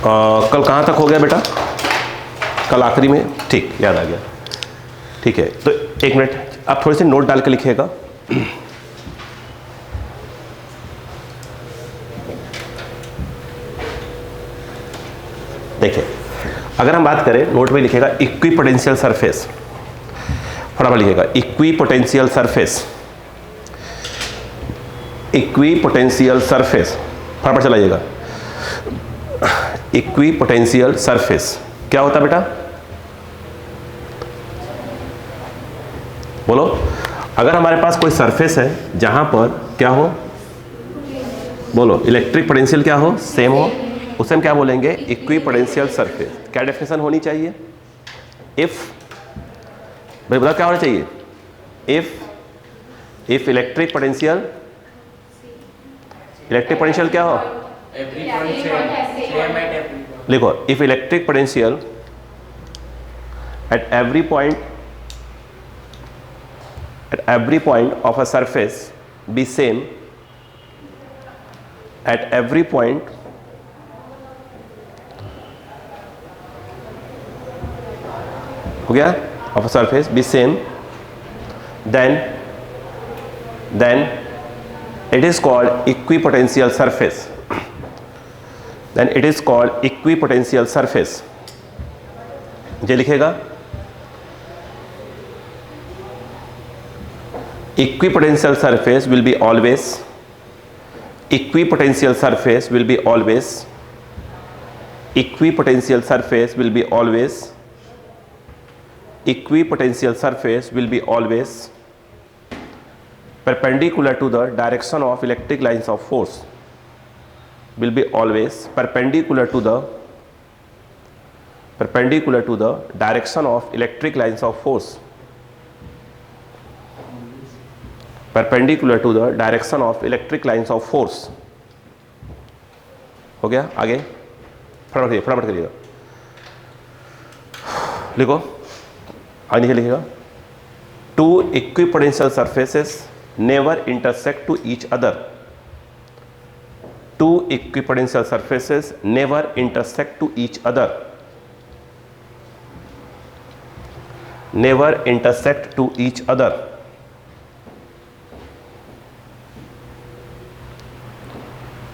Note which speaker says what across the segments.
Speaker 1: कल कहाँ तक हो गया बेटा? कल आखिरी में, ठीक, याद आ गया। ठीक है, तो एक मिनट आप थोड़े से नोट डाल के लिखिएगा। देखिए, अगर हम बात करें, नोट में लिखिएगा इक्विपोटेंशियल सरफेस, फटाफट लिखिएगा इक्विपोटेंशियल सरफेस, इक्विपोटेंशियल सरफेस, फटाफट चलाइएगा। इक्विपोटेंशियल सरफेस क्या होता है बेटा? बोलो। अगर हमारे पास कोई सरफेस है जहां पर क्या हो, बोलो, इलेक्ट्रिक पोटेंशियल क्या हो, सेम हो, उसे हम क्या बोलेंगे? Equipotential surface. क्या डेफिनेशन होनी चाहिए? इफ, भाई बताओ क्या होना चाहिए? इफ इलेक्ट्रिक पोटेंशियल क्या हो? लिखो, if electric potential at every point of a surface be same at every point हो गया of a surface be same, then it is called equipotential surface, then it is called equipotential surface। ये लिखेगा equipotential surface will be always, equipotential surface will be always, equipotential surface will be always, equipotential surface will be always perpendicular to the direction of electric lines of force, will be always perpendicular to the direction of electric lines of force, perpendicular to the direction of electric lines of force। हो गया? आगे फटाफट करिएगा, लिखो, आगे नीचे लिखिएगा। Two equipotential surfaces never intersect to each other, two equipotential surfaces never intersect to each other, never intersect to each other।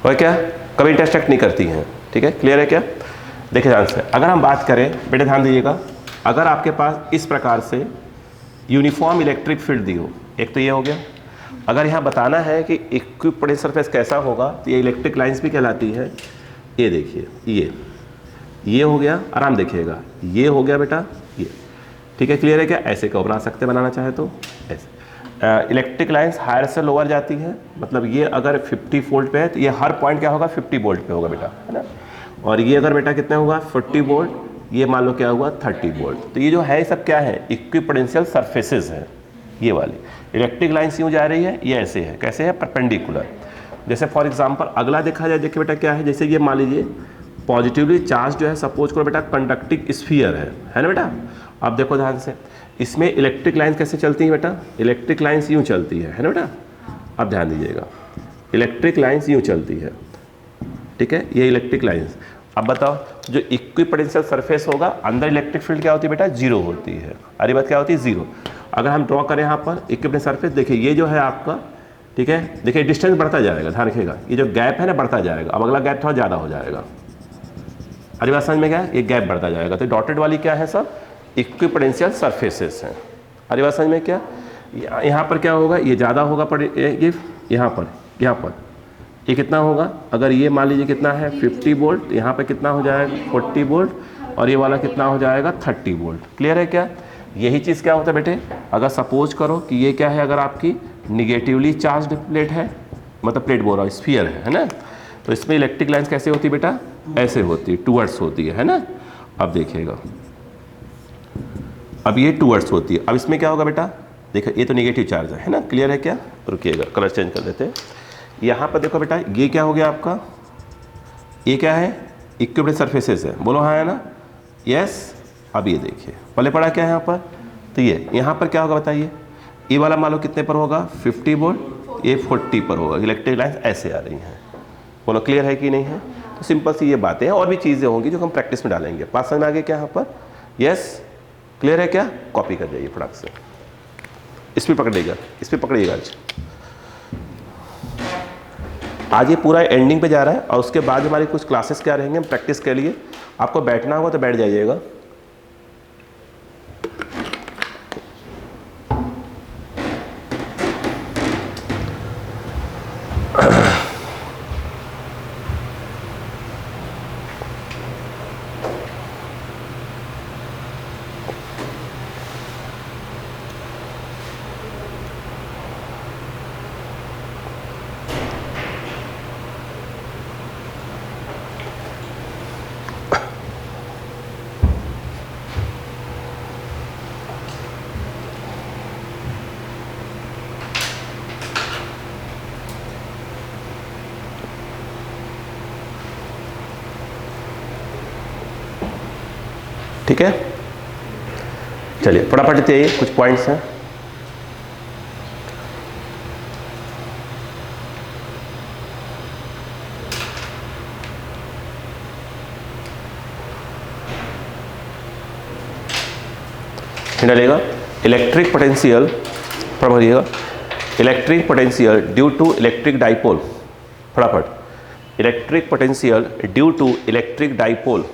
Speaker 1: और क्या? कभी इंटरसेक्ट नहीं करती हैं। ठीक है, क्लियर है क्या? देखिए ध्यान से, अगर हम बात करें, बेटे ध्यान दीजिएगा, अगर आपके पास इस प्रकार से यूनिफॉर्म इलेक्ट्रिक फील्ड दी हो, एक तो ये हो गया। अगर यहाँ बताना है कि इक्विपोटेंशियल सरफेस कैसा होगा, तो ये इलेक्ट्रिक लाइंस भी कहलाती है। ये देखिए, ये हो गया, आराम देखिएगा, ये हो गया बेटा, ये। ठीक है, क्लियर है क्या? ऐसे को बना सकते, बनाना चाहे तो ऐसे। इलेक्ट्रिक लाइंस हायर से लोअर जाती है, मतलब ये अगर 50 वोल्ट पे है तो ये हर पॉइंट क्या होगा? 50 वोल्ट पे होगा बेटा, है ना। और ये अगर बेटा कितने होगा? 40 वोल्ट, ये मान लो क्या हुआ? 30 वोल्ट। तो ये जो है सब क्या है? इक्विपोटेंशियल सरफेसेस है। ये वाली इलेक्ट्रिक लाइन्स यूँ जा रही है, ये ऐसे है, कैसे है? परपेंडिकुलर। जैसे फॉर एग्जाम्पल अगला देखा जाए, देखिए बेटा क्या है, जैसे ये मान लीजिए पॉजिटिवली चार्ज जो है, सपोज करो बेटा कंडक्टिंग स्फीयर है ना बेटा। अब देखो ध्यान से, इसमें इलेक्ट्रिक लाइंस कैसे चलती हैं बेटा? इलेक्ट्रिक लाइंस यूँ चलती है ना बेटा। अब ध्यान दीजिएगा, इलेक्ट्रिक लाइंस यूँ चलती है, ठीक है, ये इलेक्ट्रिक लाइंस। अब बताओ, जो इक्विपोटेंशियल सरफेस होगा, अंदर इलेक्ट्रिक फील्ड क्या होती है बेटा? जीरो होती है। अरे बात क्या होती है? जीरो। अगर हम ड्रॉ करें यहाँ पर इक्विपोटेंशियल सरफेस, देखिए ये जो है आपका, ठीक है, देखिए डिस्टेंस बढ़ता जाएगा, ध्यान रखिएगा, ये जो गैप है ना बढ़ता जाएगा। अब अगला गैप थोड़ा ज़्यादा हो जाएगा। अरे बात समझ में क्या है? ये गैप बढ़ता जाएगा। तो डॉटेड वाली क्या है? सब इक्विपोटेंशियल सरफेसेस हैं। अरे बात समझ में क्या? यहाँ पर क्या होगा? ये ज़्यादा होगा, पर ये यहाँ पर ये कितना होगा? अगर ये मान लीजिए कितना है? 50 वोल्ट, यहाँ पे कितना हो जाएगा? 40 वोल्ट, और ये वाला कितना हो जाएगा? 30 वोल्ट। क्लियर है क्या? यही चीज़ क्या होता है बेटे, अगर सपोज करो कि ये क्या है, अगर आपकी निगेटिवली चार्ज्ड प्लेट है, मतलब प्लेट बोल रहा हूँ, स्फीयर है ना, तो इसमें इलेक्ट्रिक लाइन्स कैसे होती है बेटा? ऐसे होती है, टूवर्ड्स होती है ना। अब देखिएगा, अब ये टूवर्ड्स होती है। अब इसमें क्या होगा बेटा? देखो ये तो निगेटिव चार्ज है ना। क्लियर है क्या? रुकिएगा, कलर चेंज कर देते हैं। यहाँ पर देखो बेटा, ये क्या हो गया आपका? ये क्या है? इक्विपोटेंशियल सरफेसेस है, बोलो हाँ है ना? यस। अब ये देखिए, पहले पढ़ा क्या है यहाँ पर? तो ये यहाँ पर क्या होगा बताइए? ये वाला मान लो कितने पर होगा? 50 वोल्ट, ये 40 पर होगा। इलेक्ट्रिक लाइन्स ऐसे आ रही हैं, बोलो क्लियर है कि नहीं है? तो सिंपल सी ये बातें हैं, और भी चीज़ें होंगी जो हम प्रैक्टिस में डालेंगे। बात समझ में आ गई क्या यहाँ पर? यस, क्लियर है क्या? कॉपी कर जाइए फटाक से। इस पर पकड़िएगा, इस पर पकड़िएगा। आज ये पूरा एंडिंग पे जा रहा है, और उसके बाद हमारी कुछ क्लासेस क्या रहेंगे, हम प्रैक्टिस के लिए आपको बैठना होगा तो बैठ जाइएगा। ठीक है, चलिए फटाफट चाहिए, कुछ पॉइंट्स हैं। डालिएगा इलेक्ट्रिक पोटेंशियल, पढ़िएगा electric potential due to electric dipole, फटाफट electric potential due to electric dipole,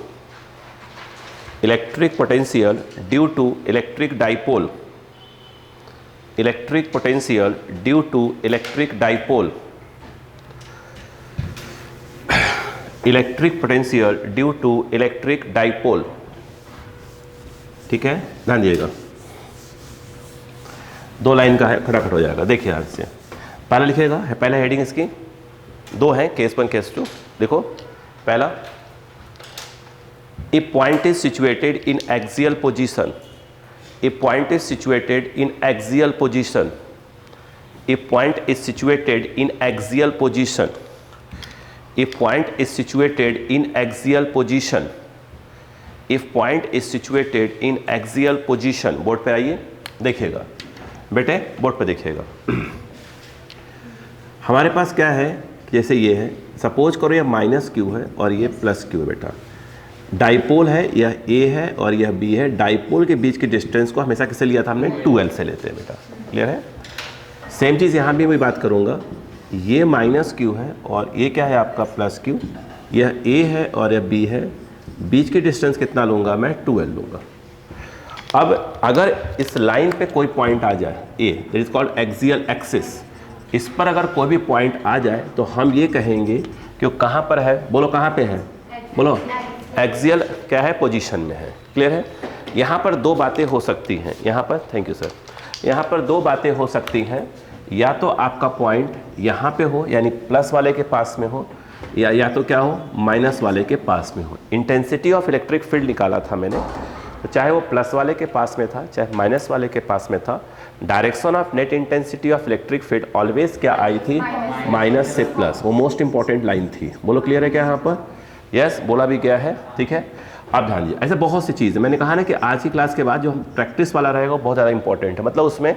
Speaker 1: electric potential due to electric dipole, electric potential due to electric dipole, electric potential due to electric dipole. ठीक है, ध्यान दिएगा, 2 line का है, फटाफट हो जाएगा। देखिए आज से पहला लिखिएगा, पहला हेडिंग इसकी 2 है, केस 1 केस 2। देखो पहला, A point is situated in axial position. A point is situated in axial position. A point is situated in axial position. A point is situated in axial position. If point is situated in axial position, board पे आइए, देखिएगा बेटे, board पे देखिएगा। हमारे पास क्या है, जैसे ये है, सपोज करो ये माइनस क्यू है और ये प्लस क्यू है बेटा। डाइपोल है, यह ए है और यह बी है। डाइपोल के बीच के डिस्टेंस को हमेशा किससे लिया था हमने? 2L से लेते हैं बेटा, क्लियर है। सेम चीज़ यहाँ भी मैं बात करूँगा, ये माइनस क्यू है और ये क्या है आपका प्लस क्यू, यह ए है और यह बी है, बीच के डिस्टेंस कितना लूँगा मैं? 2L लूँगा। अब अगर इस लाइन पे कोई पॉइंट आ जाए, a that is called axial axis, इस पर अगर कोई भी पॉइंट आ जाए तो हम ये कहेंगे कि वो कहाँ पर है, बोलो कहाँ पे है, बोलो एक्सियल क्या है, पोजीशन में है, क्लियर है। यहाँ पर 2 बातें हो सकती हैं, यहाँ पर, थैंक यू सर, यहाँ पर 2 बातें हो सकती हैं, या तो आपका पॉइंट यहाँ पे हो यानी प्लस वाले के पास में हो, या तो क्या हो, माइनस वाले के पास में हो। इंटेंसिटी ऑफ इलेक्ट्रिक फील्ड निकाला था मैंने, तो चाहे वो प्लस वाले के पास में था चाहे माइनस वाले के पास में था, direction of net intensity of electric field always क्या आई थी, माइनस से प्लस। वो मोस्ट इंपॉर्टेंट लाइन थी, बोलो क्लियर है क्या यहाँ पर? यस, बोला भी गया है, ठीक है। अब ध्यान दीजिए, ऐसे बहुत सी चीज़ें मैंने कहा ना कि आज की क्लास के बाद जो हम प्रैक्टिस वाला रहेगा वो बहुत ज़्यादा इंपॉर्टेंट है। मतलब उसमें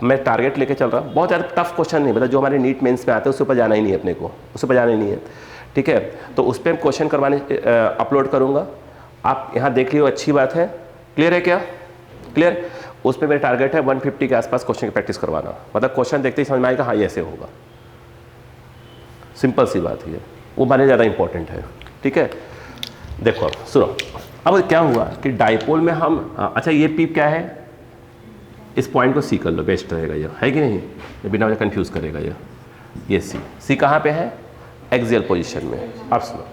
Speaker 1: मैं टारगेट लेके चल रहा हूँ, बहुत ज़्यादा टफ क्वेश्चन नहीं, मतलब जो हमारे नीट मेंस में आते हैं उसके ऊपर जाना ही नहीं है अपने को, उसके ऊपर जाना ही नहीं है, ठीक है। तो उस पर क्वेश्चन करवाने अपलोड करूँगा, आप यहाँ देख लियो, अच्छी बात है, क्लियर है क्या? क्लियर। उस पर मेरा टारगेट है 150 के आसपास क्वेश्चन की प्रैक्टिस करवाना, मतलब क्वेश्चन देखते ही समझ में आएगा हाँ ये ऐसे होगा, सिंपल सी बात है, वो हमारे ज़्यादा इंपॉर्टेंट है, ठीक है। देखो अब सुनो, अब क्या हुआ कि डाइपोल में हम अच्छा ये पी क्या है, इस पॉइंट को सी कर लो, बेस्ट रहेगा ये, है कि नहीं, ये बिना वजह कंफ्यूज करेगा ये सी कहाँ पे है, एक्सियल पोजीशन में। अब सुनो,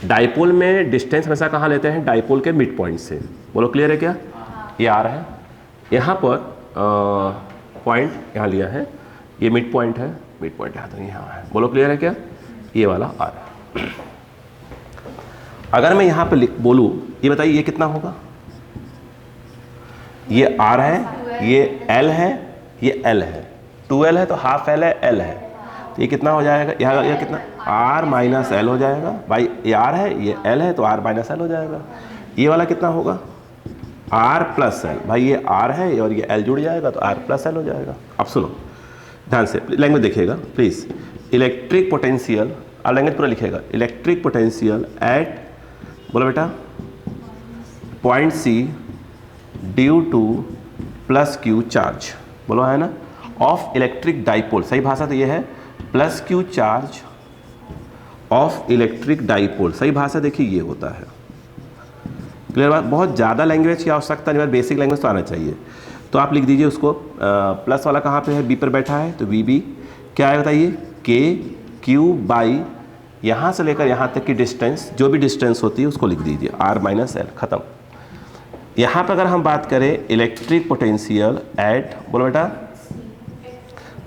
Speaker 1: डाइपोल में डिस्टेंस हमेशा कहाँ लेते हैं, डाइपोल के मिड पॉइंट से, बोलो क्लियर है क्या? ये आ रहा है, यहाँ पर पॉइंट यहाँ लिया है, ये मिड पॉइंट है, मिड पॉइंट यहाँ तो यहाँ है, बोलो क्लियर है क्या? ये वाला आ रहा है। अगर मैं यहाँ पे बोलूँ, ये बताइए ये कितना होगा, ये R है, ये L है, ये L है, 2L है तो हाफ L है, L है, तो ये कितना हो जाएगा, यहाँ ये कितना, R माइनस L हो जाएगा भाई, ये R है, ये L है तो R माइनस L हो जाएगा। ये वाला कितना होगा, R प्लस L, भाई ये R है और ये L जुड़ जाएगा तो R प्लस L हो जाएगा। अब सुनो ध्यान से, लैंग्वेज देखिएगा प्लीज़। इलेक्ट्रिक पोटेंशियल आप लैंग्वेज पूरा लिखेगा, इलेक्ट्रिक पोटेंशियल एट, बोलो बेटा, point C due to plus Q charge, बोलो है ना, ऑफ इलेक्ट्रिक डाइपोल, सही भाषा तो ये है, plus Q charge of electric dipole, सही भाषा देखिए ये होता है। क्लियर बात, बहुत ज़्यादा लैंग्वेज की आवश्यकता नहीं, बेसिक लैंग्वेज तो आना चाहिए। तो आप लिख दीजिए उसको, प्लस वाला कहाँ पे है, बी पर बैठा है, तो वी बी क्या है बताइए, के क्यू बाई यहाँ से लेकर यहाँ तक की डिस्टेंस, जो भी डिस्टेंस होती है उसको लिख दीजिए, आर माइनस एल, ख़त्म। यहाँ पर अगर हम बात करें इलेक्ट्रिक पोटेंशियल एट, बोलो बेटा,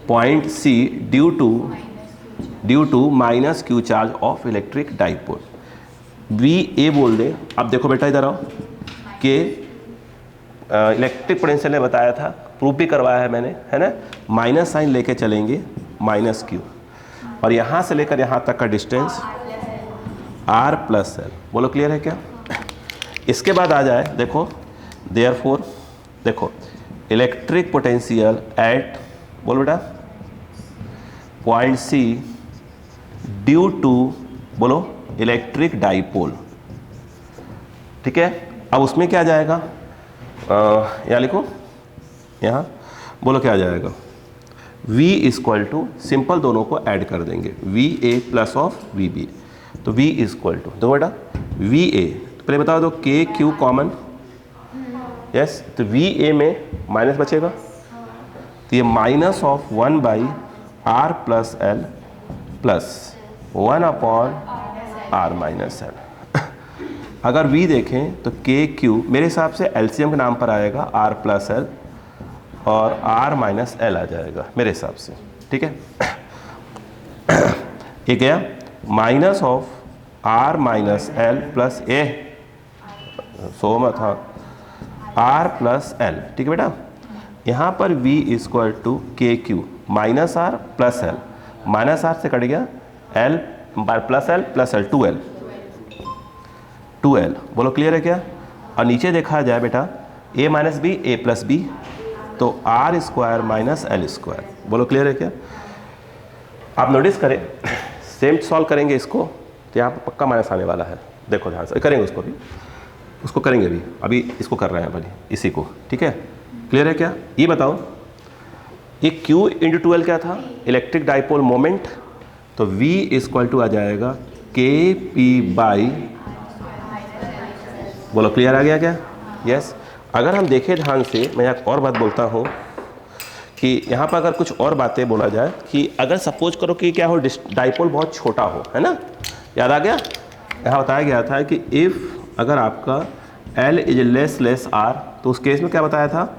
Speaker 1: point C due to minus Q charge of electric dipole, V A बोल दे। अब देखो बेटा इधर आओ, के इलेक्ट्रिक पोटेंशियल ने बताया था, प्रूफ भी करवाया है मैंने, है ना, माइनस साइन लेके चलेंगे, माइनस क्यू, और यहाँ से लेकर यहाँ तक का डिस्टेंस आर प्लस एल, बोलो क्लियर है क्या। इसके बाद आ जाए, देखो देयरफॉर, देखो इलेक्ट्रिक पोटेंशियल एट, बोलो बेटा, पॉइंट सी ड्यू टू, बोलो, इलेक्ट्रिक डाइपोल, ठीक है। अब उसमें क्या जाएगा, यहाँ लिखो, यहाँ बोलो क्या आ जाएगा, V इक्वल टू, सिंपल दोनों को ऐड कर देंगे, V A plus of V B, तो V इक्वल टू, दो बेटा वी ए, तो पहले बताओ दो, के क्यू कॉमन, यस, तो वी ए में माइनस बचेगा, तो ये minus of 1 by R plus L plus 1 upon R minus L. अगर V देखें तो के क्यू मेरे हिसाब से एलसीएम के नाम पर आएगा, आर प्लस एल और आर माइनस एल आ जाएगा मेरे हिसाब से, ठीक है। ये गया minus of R minus L plus A, so मत, हाँ, आर प्लस एल, ठीक है बेटा। यहाँ पर V equal to K Q minus R plus L, minus R से कट गया एल प्लस एल 2L, बोलो क्लियर है क्या। और नीचे देखा जाए बेटा, a minus B A plus B, तो R square minus L square, बोलो क्लियर है क्या। आप नोटिस करें, सेम सॉल्व करेंगे इसको, तो यहाँ पर पक्का माइनस आने वाला है, देखो ध्यान से करेंगे उसको भी, उसको करेंगे भी, अभी इसको कर रहे हैं भले इसी को, ठीक है। क्लियर है क्या। ये बताओ, ये Q इंटू 2L क्या था, इलेक्ट्रिक डाइपोल मोमेंट, तो V इक्वल टू आ जाएगा के पी बाई, बोलो क्लियर आ गया क्या, यस। अगर हम देखें ध्यान से, मैं एक और बात बोलता हूँ कि यहाँ पर अगर कुछ और बातें बोला जाए कि अगर सपोज करो कि क्या हो, डाइपोल बहुत छोटा हो, है ना, याद आ गया, यहाँ बताया गया था कि इफ़ अगर आपका L इज लेस R, तो उस केस में क्या बताया था,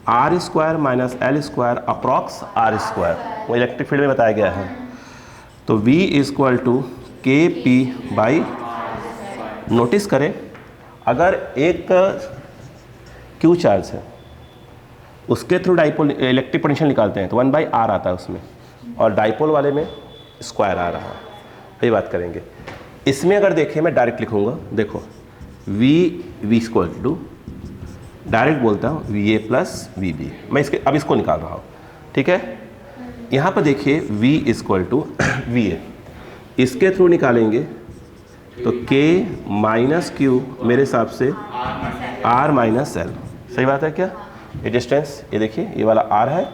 Speaker 1: R square minus L square approx R square, वो इलेक्ट्रिक फील्ड में बताया गया है। तो V equal to K P by, notice करें अगर एक क्यू चार्ज है उसके थ्रू डाइपोल इलेक्ट्रिक पोटेंशियल निकालते हैं तो 1 बाई आर आता है उसमें, और डाइपोल वाले में स्क्वायर आ रहा है, यही बात करेंगे। इसमें अगर देखें, मैं डायरेक्ट लिखूंगा, देखो V इक्वल टू, डायरेक्ट बोलता हूँ V A plus V B, मैं अब इसको निकाल रहा हूँ, ठीक है। यहाँ पर देखिए V equal to V A, इसके थ्रू निकालेंगे तो K माइनस क्यू मेरे हिसाब से R माइनस एल, सही बात है क्या। ये डिस्टेंस, ये देखिए, ये वाला R है,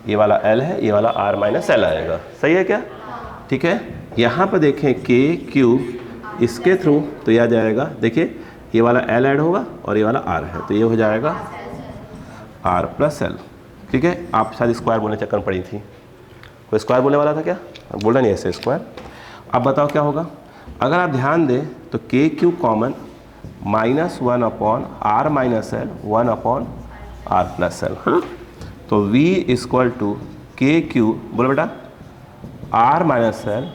Speaker 1: ये वाला L है, ये वाला R माइनस एल आएगा, सही है क्या, ठीक है। यहाँ पर देखें K क्यू, इसके थ्रू तो यह आ जाएगा, देखिए ये वाला L ऐड होगा और ये वाला R है, तो ये हो जाएगा R प्लस एल, ठीक है। आप शायद स्क्वायर बोलने चक्कर में पड़ी थी, कोई स्क्वायर बोलने वाला था क्या, बोला नहीं ऐसे स्क्वायर। अब बताओ क्या होगा, अगर आप ध्यान दें तो K Q common, -1 upon R minus L 1 upon R plus L, हाँ। तो V equal to K Q, बोलो बेटा, R minus L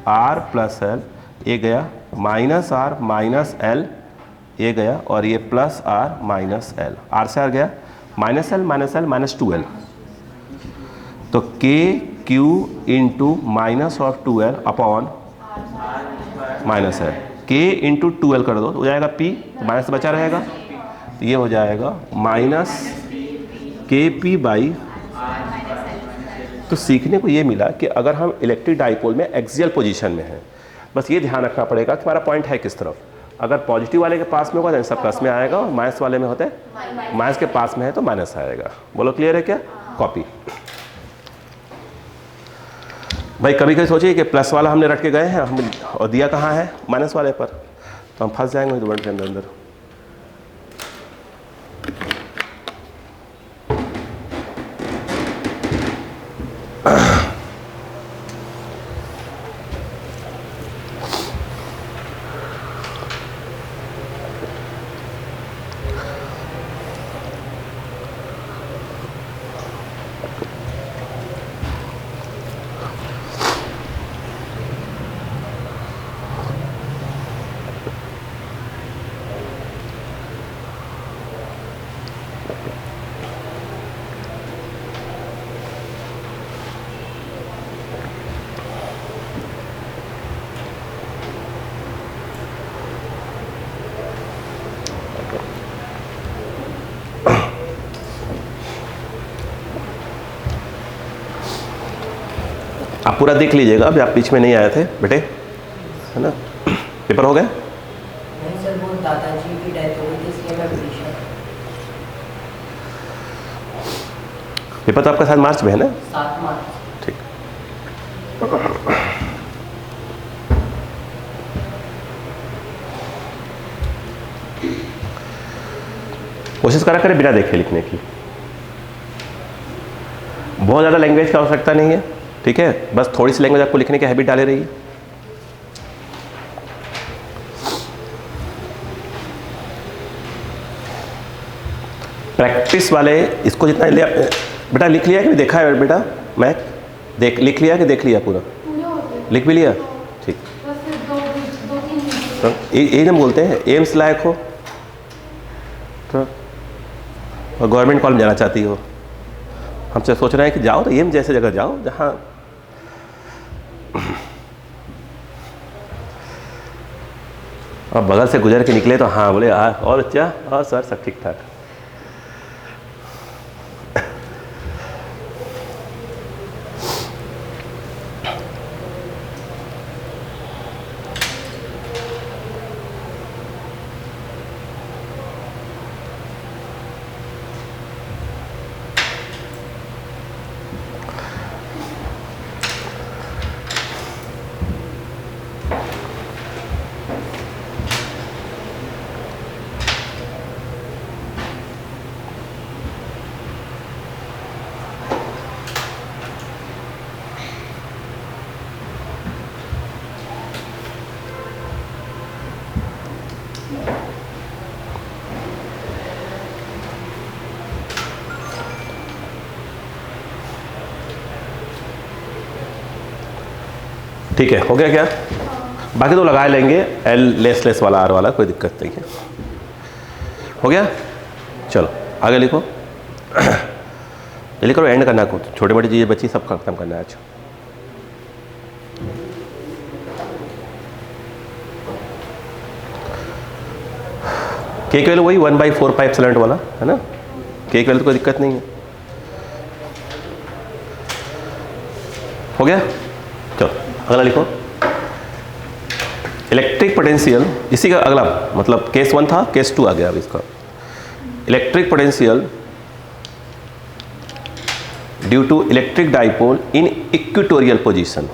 Speaker 1: R plus L, ये गया माइनस आर माइनस एल, ये गया, और ये plus R minus L, R से आर गया, माइनस एल माइनस 2L, तो K Q into minus of 2L upon minus है, के इंटू 2L कर दो तो हो जाएगा P, तो माइनस बचा रहेगा, तो ये हो जाएगा माइनस के पी बाई। तो सीखने को ये मिला कि अगर हम इलेक्ट्रिक डाइपोल में एक्सियल पोजीशन में हैं, बस ये ध्यान रखना पड़ेगा कि हमारा पॉइंट है किस तरफ। अगर पॉजिटिव वाले के पास में होगा तो आंसर प्लस में आएगा, और माइनस वाले में होते हैं माइनस के पास में है तो माइनस आएगा। बोलो क्लियर है क्या? कॉपी। भाई कभी कभी सोचिए कि प्लस वाला हमने रट के गए हैं हम, और दिया कहाँ है? माइनस वाले पर, तो हम फंस जाएंगे वर्ड के अंदर। आप पूरा देख लीजिएगा, अभी आप बीच में नहीं आए थे बेटे, है ना? पेपर हो गए?
Speaker 2: नहीं सर, वो दादाजी की डेथ हो गई थी इसलिए मैं विदिशा।
Speaker 1: पेपर तो आपका 7 मार्च में है ना?
Speaker 2: 7 मार्च।
Speaker 1: ठीक। कोशिश करा करें बिना देखे लिखने की, बहुत ज़्यादा लैंग्वेज की आवश्यकता नहीं है, ठीक है? बस थोड़ी सी लैंग्वेज आपको लिखने की हैबिट डाले रही। प्रैक्टिस वाले इसको जितना लिया बेटा, लिख लिया कि देखा है बेटा? मैं लिख लिया कि देख लिया पूरा? लिख भी लिया, ठीक। तो ये हम बोलते हैं एम्स लायक हो तो, और गवर्नमेंट कॉलेज जाना चाहती हो, हमसे सोच रहे हैं कि जाओ तो एम्स जैसे जगह जाओ जहाँ और बगल से गुजर के निकले तो हाँ बोले और अच्छा, और सर सब ठीक ठाक। ठीक है, हो गया क्या? बाकी तो लगा लेंगे, एल लेस वाला, आर वाला, कोई दिक्कत नहीं है। हो गया? चलो आगे लिखो। जल्दी करो, एंड करना कुछ, छोटी मोटी चीज़ें बची सब खत्म करना है आज। के वैल्यू वही 1/4 वाला है ना? के वैल्यू तो कोई दिक्कत नहीं है। हो गया? चलो अगला लिखो। इलेक्ट्रिक पोटेंशियल, इसी का अगला मतलब केस 1 था, केस 2 आ गया अब इसका। Electric potential due to electric dipole in equatorial position.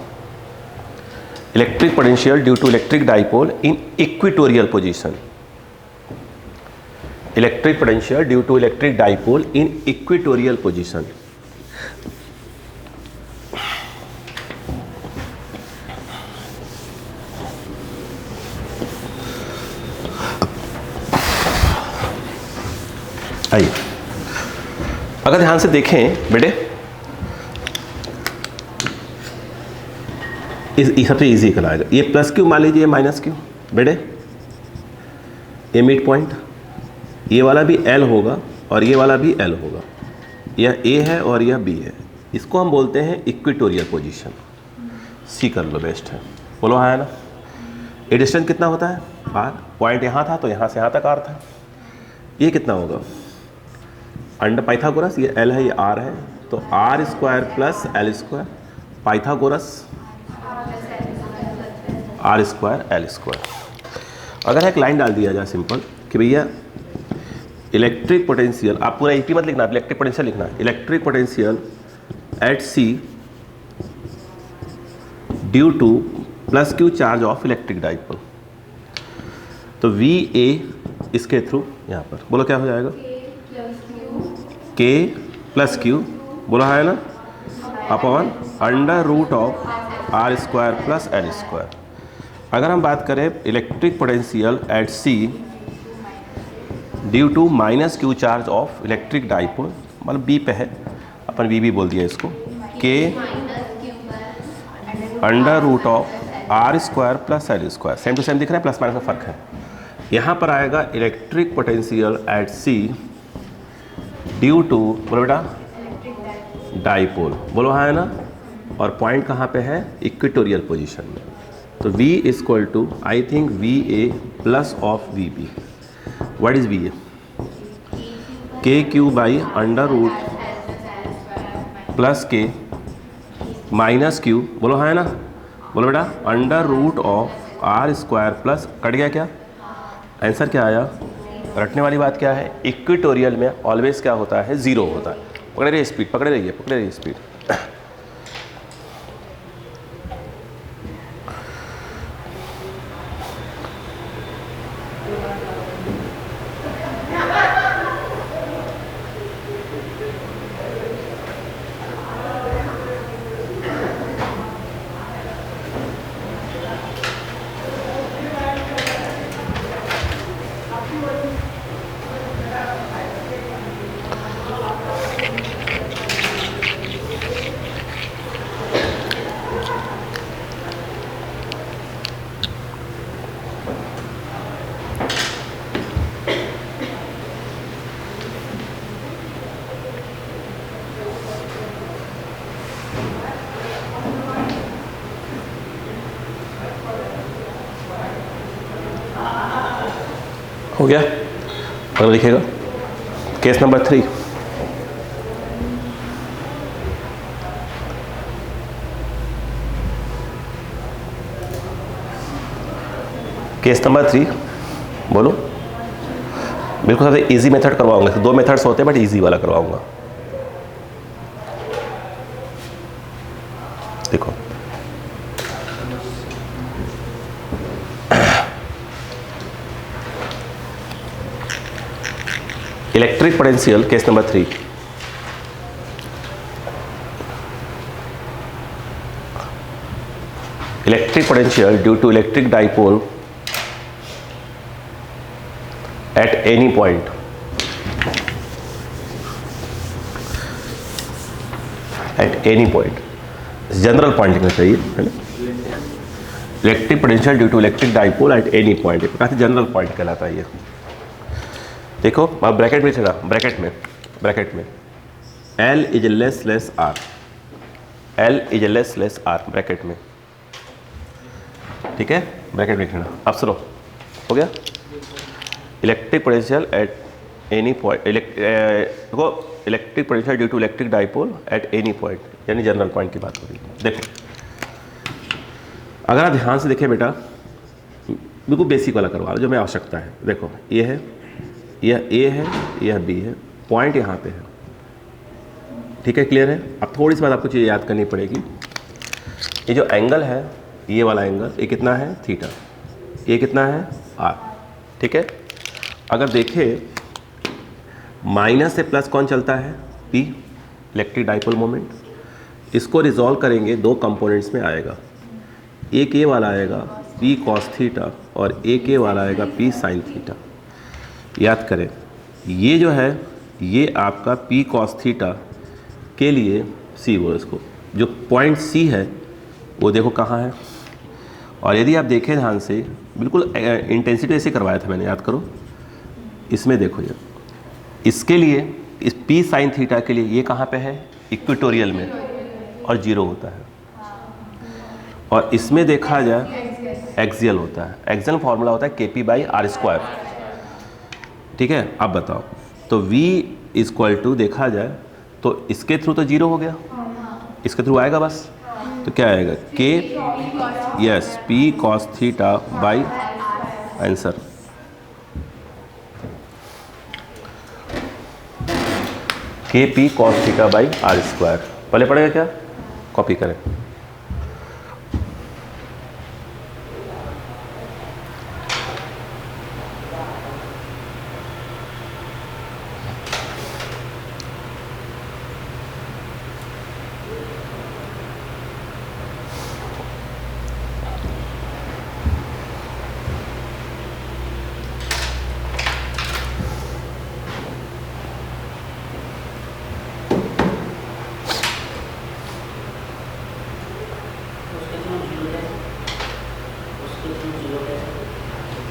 Speaker 1: Electric potential due to electric dipole in equatorial position. Electric potential due to electric dipole in equatorial position. आइए, अगर ध्यान से देखें बेटे, इस सबसे इजी कराएगा। ये प्लस क्यू मान लीजिए, माइनस क्यू बेटे, ये मिड पॉइंट, ये वाला भी एल होगा और ये वाला भी एल होगा। यह ए है और यह बी है। इसको हम बोलते हैं इक्वेटोरियल पोजीशन। सी कर लो, बेस्ट है। बोलो हाँ है ना? ये डिस्टेंस कितना होता है? आर। पॉइंट यहाँ था तो यहाँ से यहाँ तक आर था। ये कितना होगा? अंडर पाइथागोरस, ये एल है ये आर है, तो R square plus L square. Pythagoras R square L square. अगर एक लाइन डाल दिया जाए सिंपल कि भैया इलेक्ट्रिक पोटेंशियल, आप पूरा ईपी मत लिखना, आप इलेक्ट्रिक पोटेंशियल लिखना, electric potential at C due to plus Q charge of electric dipole. तो वी ए इसके थ्रू यहाँ पर बोलो क्या हो जाएगा, के प्लस क्यू बोला है ना, upon under root of R square plus L square. अगर हम बात करें electric potential at C due to minus Q charge of electric dipole, मतलब बी पे है, अपन वी बोल दिया इसको, K under root of R square plus L square. Same to same दिख रहा है, प्लस माइनस का फर्क है। यहाँ पर आएगा electric potential at C due to, बोलो बेटा, डाइपोल, बोलो हाँ है ना, और पॉइंट कहाँ पे है, इक्वेटोरियल पोजीशन में। तो V equal to I think V A plus of V B. What is V A, K Q by under root plus K minus Q, बोलो हाँ है ना, बोलो बेटा, under root of R square plus, cut गया क्या, answer क्या आया। रटने वाली बात क्या है, इक्वेटोरियल में ऑलवेज क्या होता है, जीरो होता है। पकड़े रहिए स्पीड, पकड़े रहिए स्पीड। हो गया, अगर लिखिएगा केस नंबर 3। केस नंबर 3 बोलो, बिल्कुल सबसे इजी मेथड करवाऊंगा, दो मेथड्स होते हैं बट इजी वाला करवाऊंगा। देखो electric potential case number 3, electric potential due to electric dipole at any point, at any point, general point लिखना चाहिए है ना। इलेक्ट्रिक potential due to electric dipole at any पॉइंट, काफी जनरल पॉइंट कहलाता है ये। देखो अब ब्रैकेट में चला, ब्रैकेट में L is less R, L is less R bracket में, ठीक है, ब्रैकेट में लिखना। अब सुनो, हो गया, electric potential at any point, देखो electric potential due to electric dipole at any point, यानी जनरल पॉइंट की बात हो रही है। देखो अगर आप ध्यान से देखें बेटा, बिल्कुल बेसिक वाला करवा लो जो हमें आवश्यकता है। देखो ये है, यह A है, यह B है, पॉइंट यहाँ पे है, ठीक है, क्लियर है। अब थोड़ी सी बात आपको चीज़ याद करनी पड़ेगी, ये जो एंगल है, ये वाला एंगल, ये कितना है, थीटा, ये कितना है, R, ठीक है। अगर देखें माइनस से प्लस कौन चलता है, P, इलेक्ट्रिक डाइपोल मोमेंट। इसको रिजॉल्व करेंगे दो कंपोनेंट्स में आएगा, एक ये वाला आएगा P cos थीटा और एक ये वाला आएगा P sin थीटा। याद करें ये जो है, ये आपका P cos थीटा के लिए C बोलो इसको, जो पॉइंट C है वो देखो कहाँ है। और यदि आप देखें ध्यान से, बिल्कुल इंटेंसिटी ऐसे करवाया था मैंने, याद करो, इसमें देखो ये, इसके लिए इस P sin थीटा के लिए ये कहाँ पे है, इक्वेटोरियल में, और जीरो होता है। और इसमें देखा जाए एक्सियल होता है, एक्सियल फार्मूला होता है KP बाई आर स्क्वायर, ठीक है। अब बताओ, तो V इक्वल टू देखा जाए तो इसके थ्रू तो जीरो हो गया, इसके थ्रू आएगा बस, तो क्या आएगा K, yes, P cos theta by, answer K P cos theta by R square. पहले पड़ेगा क्या, कॉपी करें।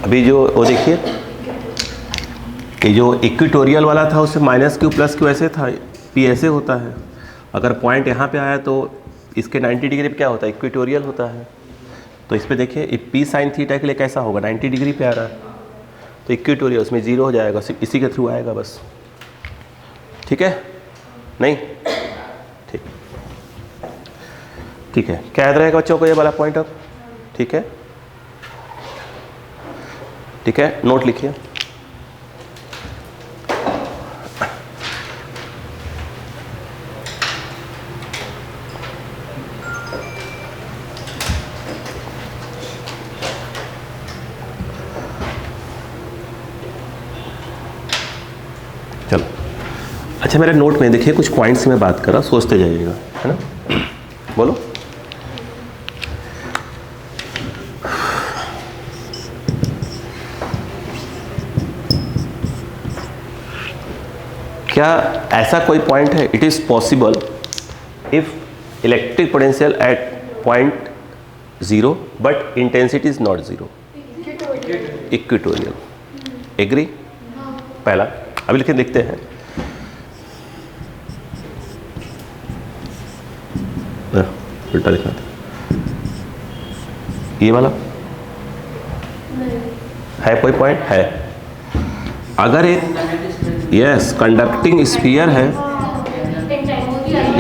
Speaker 1: अभी जो वो देखिए, ये जो इक्विटोरियल वाला था उससे माइनस क्यू प्लस क्यू ऐसे था, पी ऐसे होता है। अगर पॉइंट यहाँ पे आया तो इसके 90 डिग्री पे क्या होता है, इक्विटोरियल होता है। तो इस पे देखिए पी साइन थीटा के लिए कैसा होगा, 90 डिग्री पे आ रहा है तो इक्विटोरियल, उसमें जीरो हो जाएगा, सिर्फ इसी के थ्रू आएगा बस। ठीक है, नहीं ठीक, ठीक है, क्या याद रहेगा बच्चों को ये वाला पॉइंट अब? ठीक है, ठीक है, नोट लिखिए। चलो, अच्छा मेरे नोट में देखिए कुछ पॉइंट्स में बात कर रहा, सोचते जाइएगा, है ना। बोलो। क्या ऐसा कोई पॉइंट है, it is possible if electric potential at point zero but intensity is not zero, equatorial, agree? पहला अभी लिखे देखते हैं। उल्टा लिखा था ये वाला है, कोई पॉइंट है? अगर एक यस कंडक्टिंग स्फीयर है,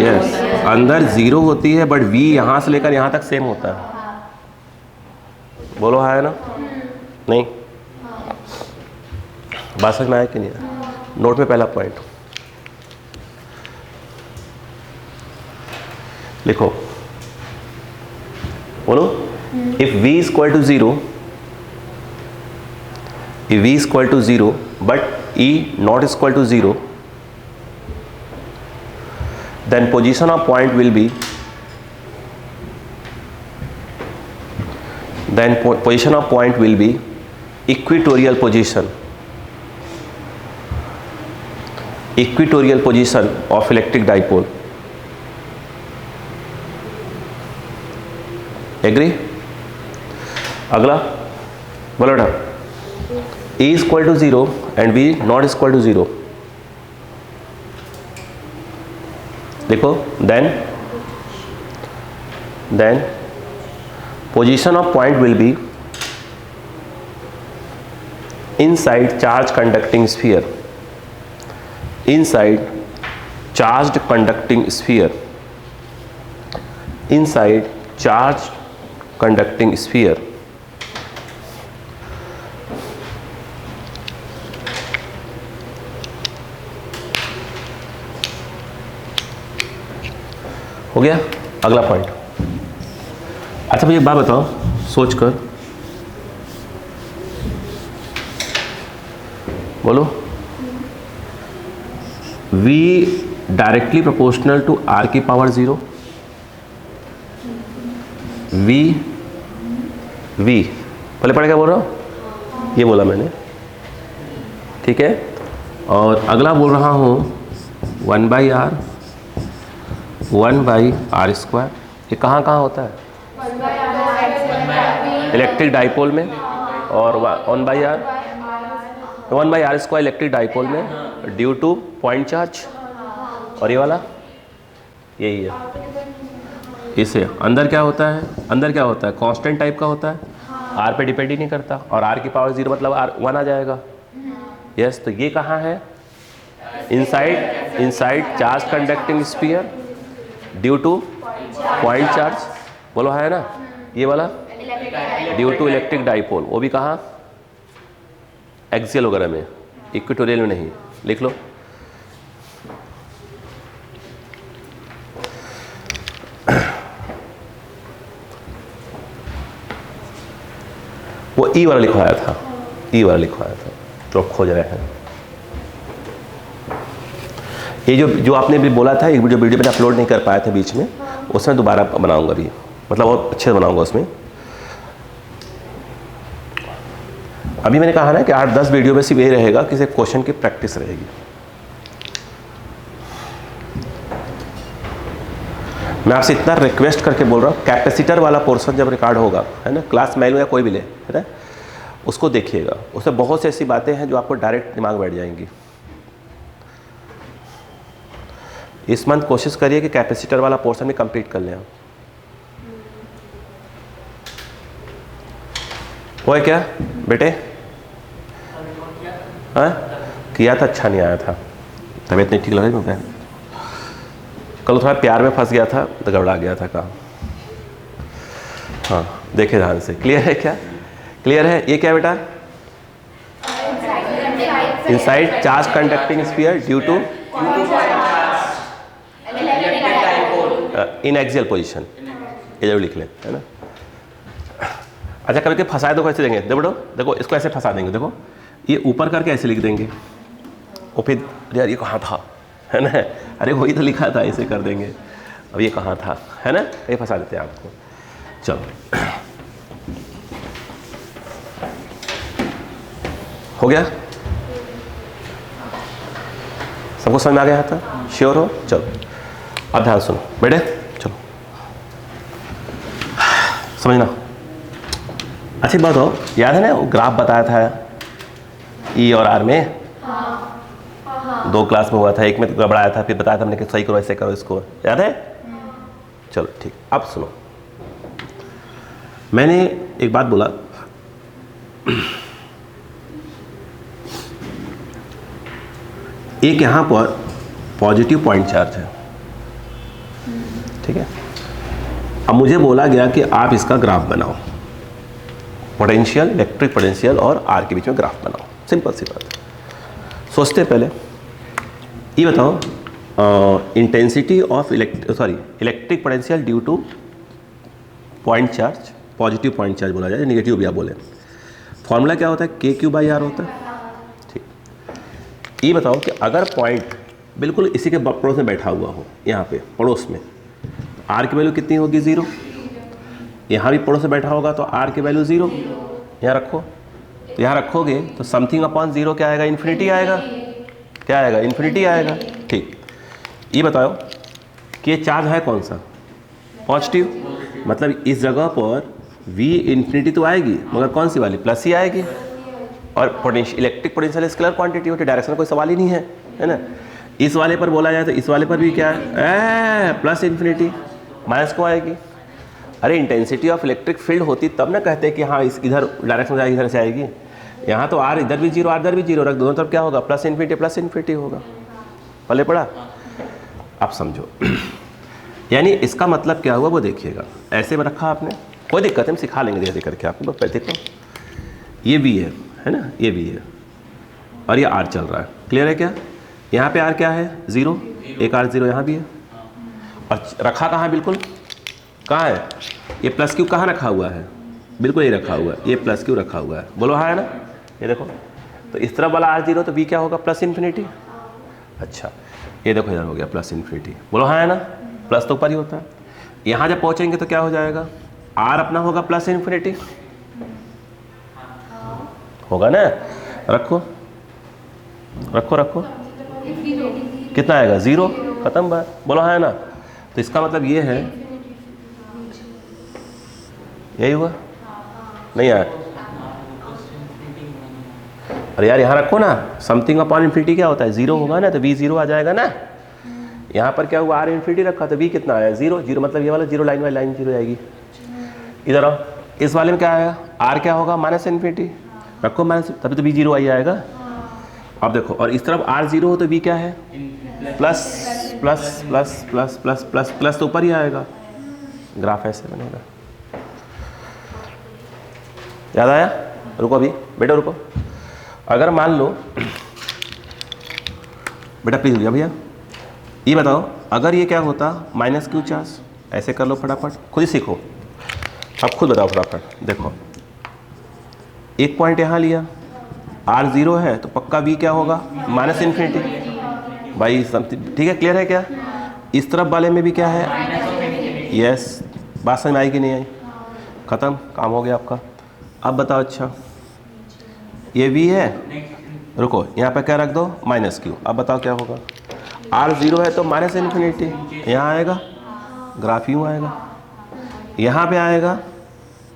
Speaker 1: यस अंदर जीरो होती है बट v यहाँ से लेकर यहाँ तक सेम होता है। बोलो है ना, नहीं? बात समझ में आया कि नहीं आया? नोट में पहला पॉइंट लिखो, बोलो। If v is equal to zero, if v is equal to 0 but e not is equal to 0, then position of point will be, position of point will be equatorial position, equatorial position of electric dipole, agree? अगला बोलो ना, E is equal to 0 and V not is equal to 0, देखो, then position of point will be inside charge conducting sphere, inside charged conducting sphere, inside charged conducting sphere, हो गया। अगला point, अच्छा मुझे एक बात बताओ सोचकर, बोलो। V directly proportional to R की पावर 0, V पहले पढ़े क्या बोल रहा हूँ, ये बोला मैंने, ठीक है। और अगला बोल रहा हूँ 1/r, 1/r स्क्वायर, ये कहाँ कहाँ होता है? इलेक्ट्रिक डाइपोल में, और 1/r स्क्वायर इलेक्ट्रिक डाइपोल में ड्यू टू पॉइंट चार्ज, और ये वाला यही है। इसे अंदर क्या होता है, अंदर क्या होता है, कांस्टेंट टाइप का होता है, आर पे डिपेंड ही नहीं करता, और आर की पावर 0 मतलब आर 1 आ जाएगा। यस, तो ये कहाँ है? Inside charge conducting sphere due two point charge, बोलो है ना, ये वाला ड्यू टू इलेक्ट्रिक डाइपोल, वो भी कहाँ, एक्सियल वगैरह में, इक्वेटोरियल में नहीं, लिख लो। वो ई वाला लिखवाया था, ई वाला लिखवाया था, तो खोज रहे हैं। ये जो आपने भी बोला था, जो वीडियो मैंने अपलोड नहीं कर पाया था बीच में, उसमें दोबारा बनाऊंगा अभी, मतलब और अच्छे से बनाऊंगा उसमें। अभी मैंने कहा ना कि 8-10 वीडियो में सिर्फ ये रहेगा कि सिर्फ क्वेश्चन की प्रैक्टिस रहेगी। मैं आपसे इतना रिक्वेस्ट करके बोल रहा हूँ, कैपेसिटर वाला पोर्शन जब रिकॉर्ड होगा, है ना, क्लास मैनुअल या कोई भी ले, है ना, उसको देखिएगा। उसमें बहुत सी ऐसी बातें हैं जो आपको डायरेक्ट दिमाग में बैठ जाएंगी। इस मंथ कोशिश करिए कि कैपेसिटर वाला पोर्शन भी कंप्लीट कर लें आप। वो है क्या बेटे? हाँ किया था, अच्छा नहीं आया था, तबीयत नहीं ठीक लग रही मुझे, कल थोड़ा प्यार में फंस गया था तो गड़बड़ा गया था काम। हाँ देखे ध्यान से, क्लियर है क्या? क्लियर है? ये क्या बेटा? Inside charge conducting sphere due to in axial position, ये जरूर लिख लें, है ना। अच्छा कभी कभी फंसाए तो कैसे देंगे, देखो देखो इसको ऐसे फंसा देंगे, देखो ये ऊपर करके ऐसे लिख देंगे, और फिर यार ये कहाँ था, है ना, अरे वही तो लिखा था, ऐसे कर देंगे, अब ये कहाँ था, है ना, ये फंसा देते हैं आपको। चलो हो गया, सबको समझ में आ गया था? श्योर हो? चलो अब ध्यान सुनो बेटे, चलो समझना। अच्छी बात हो, याद है ना वो ग्राफ बताया था ई और आर में? दो क्लास में हुआ था, एक में तो गड़बड़ाया था, फिर बताया था हमने कि सही करो, ऐसे करो, इसको याद है? चलो ठीक, अब सुनो, मैंने एक बात बोला, एक यहाँ पर पॉजिटिव पॉइंट चार्ज है, ठीक है। अब मुझे बोला गया कि आप इसका ग्राफ बनाओ, पोटेंशियल, इलेक्ट्रिक पोटेंशियल और आर के बीच में ग्राफ बनाओ, सिंपल सी बात है। सोचते पहले ये बताओ, intensity of electric potential due two point charge, positive point charge बोला जाए, नेगेटिव भी आप बोले, फॉर्मूला क्या होता है? KQ/R होता है, ठीक। ये बताओ कि अगर पॉइंट बिल्कुल इसी के पड़ोस में बैठा हुआ हो, यहाँ पे पड़ोस में, आर की वैल्यू कितनी होगी? 0। यहाँ भी पड़ोस में बैठा होगा तो आर की वैल्यू 0, यहाँ रखो, तो यहाँ रखोगे तो समथिंग अपॉन 0 क्या आएगा? इन्फिनिटी आएगा, क्या आएगा? इन्फिनिटी आएगा, ठीक। ये बताओ कि ये चार्ज है कौन सा? पॉजिटिव, मतलब इस जगह पर V इन्फिनिटी तो आएगी, मगर कौन सी वाली? प्लस ही आएगी। और potential, electric potential scalar quantity होती है, डायरेक्शन कोई सवाल ही नहीं है, है ना। इस वाले पर बोला जाए तो इस वाले पर भी क्या है? प्लस इन्फिनिटी, माइनस को आएगी। अरे इंटेंसिटी ऑफ इलेक्ट्रिक फील्ड होती तब ना कहते कि हाँ इस इधर डायरेक्शन जाएगी, इधर से आएगी। यहाँ तो आर इधर भी 0, आर इधर भी 0 रख, दोनों तरफ क्या होगा? प्लस इन्फिनिटी होगा। पहले पढ़ा, आप समझो। यानी इसका मतलब क्या हुआ वो देखिएगा, ऐसे में रखा आपने, कोई दिक्कत है, हम सिखा लेंगे धीरे करके आपको। बस देखो ये भी है ना, ये भी है, और ये आर चल रहा है, क्लियर है क्या? यहाँ पे आर क्या है? 0, एक आर 0 यहाँ भी है, और रखा कहाँ? बिल्कुल कहाँ है? ये प्लस क्यू कहाँ रखा हुआ है? बिल्कुल ये रखा हुआ है, ये प्लस क्यू रखा हुआ है, बोलो हाँ है ना। ये देखो, तो इस तरफ वाला R0 तो V क्या होगा? Plus infinity. अच्छा ये देखो इधर हो गया प्लस इन्फिनिटी, बोलो हाँ है ना, प्लस तो ऊपर ही होता है। यहाँ जब पहुँचेंगे तो क्या हो जाएगा? R अपना होगा प्लस इन्फिनिटी, होगा ना। रखो रखो रखो, कितना आएगा? 0, खत्म बात, बोलो हाँ है ना। तो इसका मतलब ये है, यही हुआ नहीं आया? अरे यार यहाँ रखो ना, समथिंग अपॉन इन्फिनिटी क्या होता है? 0 होगा ना, तो V 0 आ जाएगा ना। यहाँ पर क्या हुआ? R इन्फिनिटी रखा तो V कितना आया? 0, 0 मतलब ये वाला 0 लाइन बाई लाइन 0 आएगी। इधर आओ, इस वाले में क्या आएगा? R क्या होगा? माइनस इन्फिनिटी, रखो माइनस, तभी तो V 0 आई आएगा। अब देखो, और इस तरफ R 0 हो तो V क्या है? Plus plus plus plus plus plus plus तो ऊपर ही आएगा, ग्राफ ऐसे बनेगा। याद आया? रुको अभी बेटा रुको। अगर मान लो बेटा प्लीज भैया ये बताओ, अगर ये क्या होता माइनस क्यू चार्ज, ऐसे कर लो फटाफट, खुद ही सीखो, अब खुद बताओ फटाफट। देखो एक पॉइंट यहाँ लिया, आर जीरो है तो पक्का वी क्या होगा माइनस इन्फिनिटी भाई समथिंग, ठीक है क्लियर है क्या? इस तरफ वाले में भी क्या है, यस, बात समझ में आई कि नहीं आई? खत्म, काम हो गया आपका। अब बताओ अच्छा ये वी है, रुको यहाँ पे क्या रख दो माइनस क्यू, अब बताओ क्या होगा? आर जीरो है तो माइनस इन्फिनिटी, यहाँ आएगा ग्राफ यूँ आएगा, यहाँ पे आएगा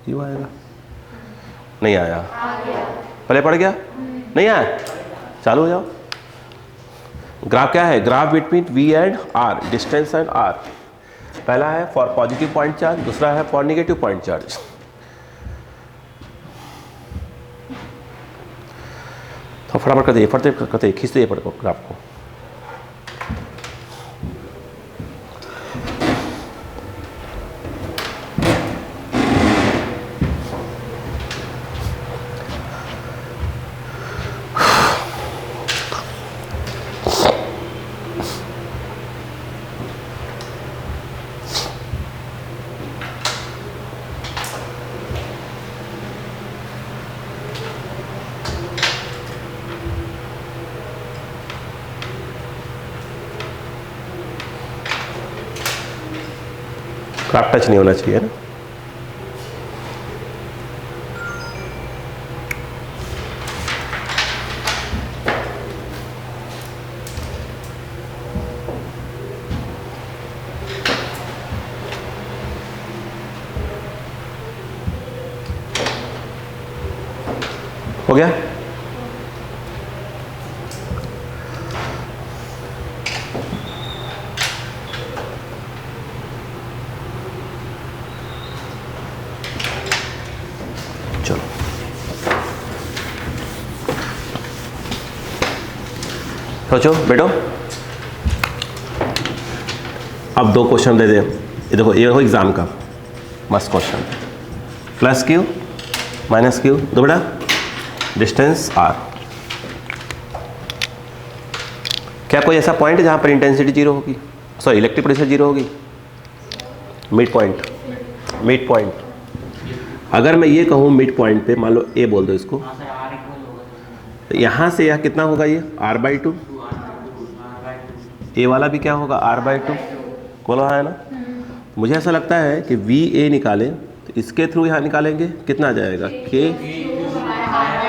Speaker 1: यूँ आएगा, नहीं आया, पहले पड़ गया, नहीं आया, चालू हो जाओ। ग्राफ क्या है? Graph between V and R, distance and R. पहला है फॉर पॉजिटिव पॉइंट चार्ज, दूसरा है फॉर नेगेटिव पॉइंट चार्ज। तो फटाफट करते करते खींचते पड़ो ग्राफ को। ग्राफ टच नहीं होना चाहिए ना। हो गया? चलो सोचो बेटो, अब दो क्वेश्चन दे दे, ये देखो ये हो एग्जाम का मस्त question, plus Q minus Q दो बेटा, डिस्टेंस आर। क्या कोई ऐसा पॉइंट है जहां पर इंटेंसिटी जीरो होगी, सॉरी इलेक्ट्रिक पोटेंशियल जीरो होगी? Mid point, mid point. अगर मैं ये कहूँ मिड पॉइंट पे, मान लो ए बोल दो इसको, तो यहाँ से यह कितना होगा, ये आर बाई टू, ए वाला भी क्या होगा आर बाई टू, बोलो है ना। मुझे ऐसा लगता है कि वी ए निकालें तो इसके थ्रू यहाँ निकालेंगे, कितना आ जाएगा के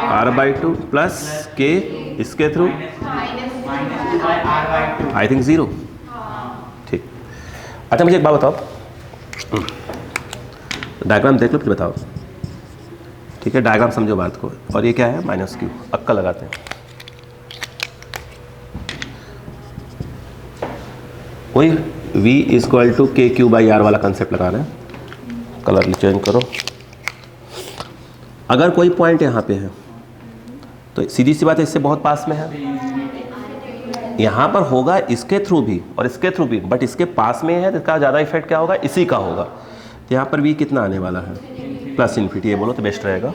Speaker 1: आर बाई टू प्लस के इसके थ्रू आई थिंक ज़ीरो, ठीक। अच्छा मुझे एक बात बताओ, डायग्राम देख लो फिर बताओ, ठीक है? डायग्राम समझो बात को। और ये क्या है माइनस क्यू, अक्का लगाते हैं, वही v equal to K Q by are वाला कंसेप्ट लगा रहे हैं। कलर चेंज करो। अगर कोई पॉइंट यहाँ पे है तो सीधी सी बात है, इससे बहुत पास में है, यहाँ पर होगा इसके थ्रू भी और इसके थ्रू भी, बट इसके पास में है तो इसका ज़्यादा इफेक्ट क्या होगा, इसी का होगा। तो यहाँ पर v कितना आने वाला है, प्लस इन्फिनिटी, ये बोलो तो बेस्ट रहेगा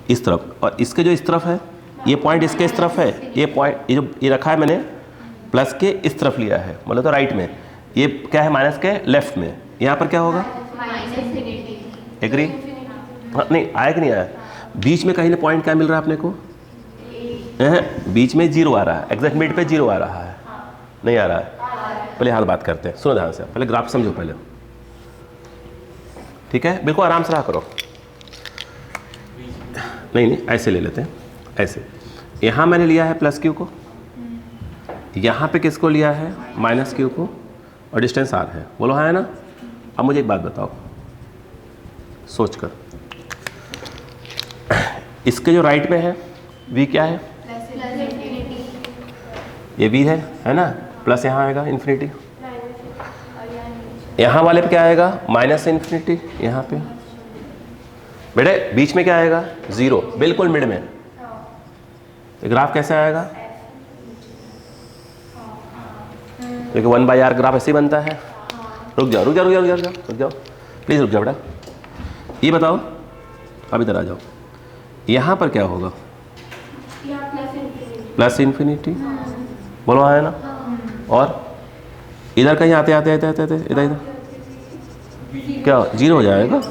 Speaker 1: इस तरफ। और इसके जो इस तरफ है, ये पॉइंट इसके इस तरफ है, ये पॉइंट ये जो ये रखा है मैंने प्लस के इस तरफ लिया है, मतलब तो राइट में, ये क्या है माइनस के लेफ्ट में, यहाँ पर क्या होगा एग्री? हाँ नहीं आया कि नहीं आया? बीच में कहीं ना पॉइंट क्या मिल रहा है अपने को, बीच में जीरो आ रहा है, एग्जैक्ट मिड पे जीरो आ रहा है, नहीं आ रहा है? पहले हाल बात करते हैं, सुनो ध्यान से, पहले ग्राफ समझो पहले, ठीक है? बिल्कुल आराम से रहा करो, नहीं ऐसे ले लेते हैं, ऐसे। यहाँ मैंने लिया है प्लस क्यू को, यहाँ पे किसको लिया है माइनस क्यू को, और डिस्टेंस आर है, बोलो हाँ है ना। अब मुझे एक बात बताओ सोच कर, इसके जो राइट में है v क्या है, ये v है ना, प्लस यहाँ आएगा इन्फिनिटी, यहाँ वाले पे क्या आएगा माइनस इन्फिनिटी, यहाँ पे बेटे बीच में क्या आएगा जीरो, बिल्कुल मिड में। तो ग्राफ कैसे आएगा, क्योंकि 1/r ग्राफ ऐसे ही बनता है, रुक जाओ रुक जाओ रुक जाओ रुक जाओ रुक जाओ प्लीज़ रुक जाओ बेटा। ये बताओ, अब इधर आ जाओ, यहाँ पर क्या होगा? प्लस इन्फिनिटी, बोलो हाँ है ना। और इधर कहीं आते आते आते आते आते इधर इधर क्या जीरो हो जाएगा?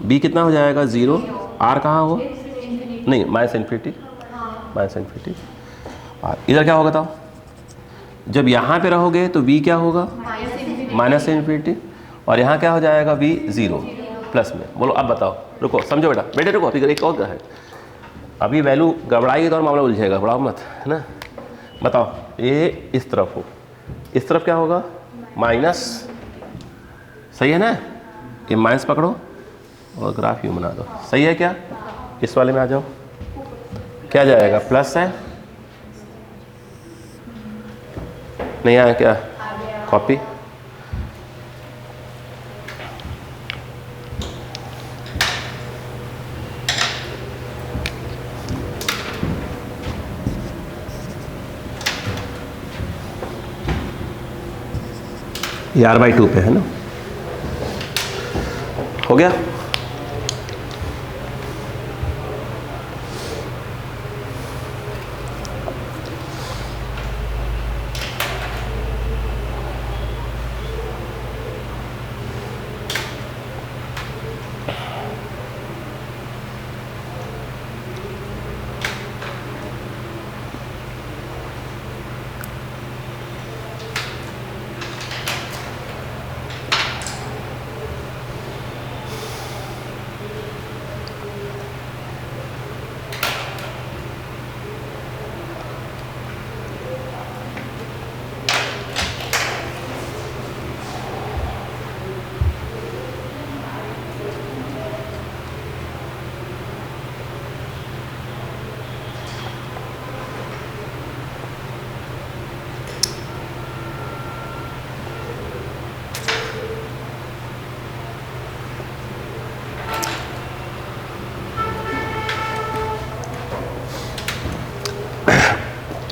Speaker 1: बी कितना हो जाएगा? ज़ीरो। आर कहाँ हो? नहीं, माइनस इन्फिनिटी, माइनस इन्फिनिटी। और इधर क्या होगा बताओ? जब यहाँ पे रहोगे तो v क्या होगा? Minus infinity. और यहाँ क्या हो जाएगा? v ज़ीरो प्लस में। बोलो अब बताओ, रुको समझो बेटा, बेटे रुको, अभी एक और है, अभी वैल्यू गड़बड़ाएगी तो और मामला उलझेगा, गड़बड़ाओ मत, है ना। बताओ ये इस तरफ हो, इस तरफ क्या होगा? माइनस, सही है ना। ये माइनस पकड़ो और ग्राफ यूँ बना दो, सही है क्या? इस वाले में आ जाओ, क्या जाएगा? प्लस है, नहीं आया क्या? कॉपी। ये r/2 पे है ना, हो गया।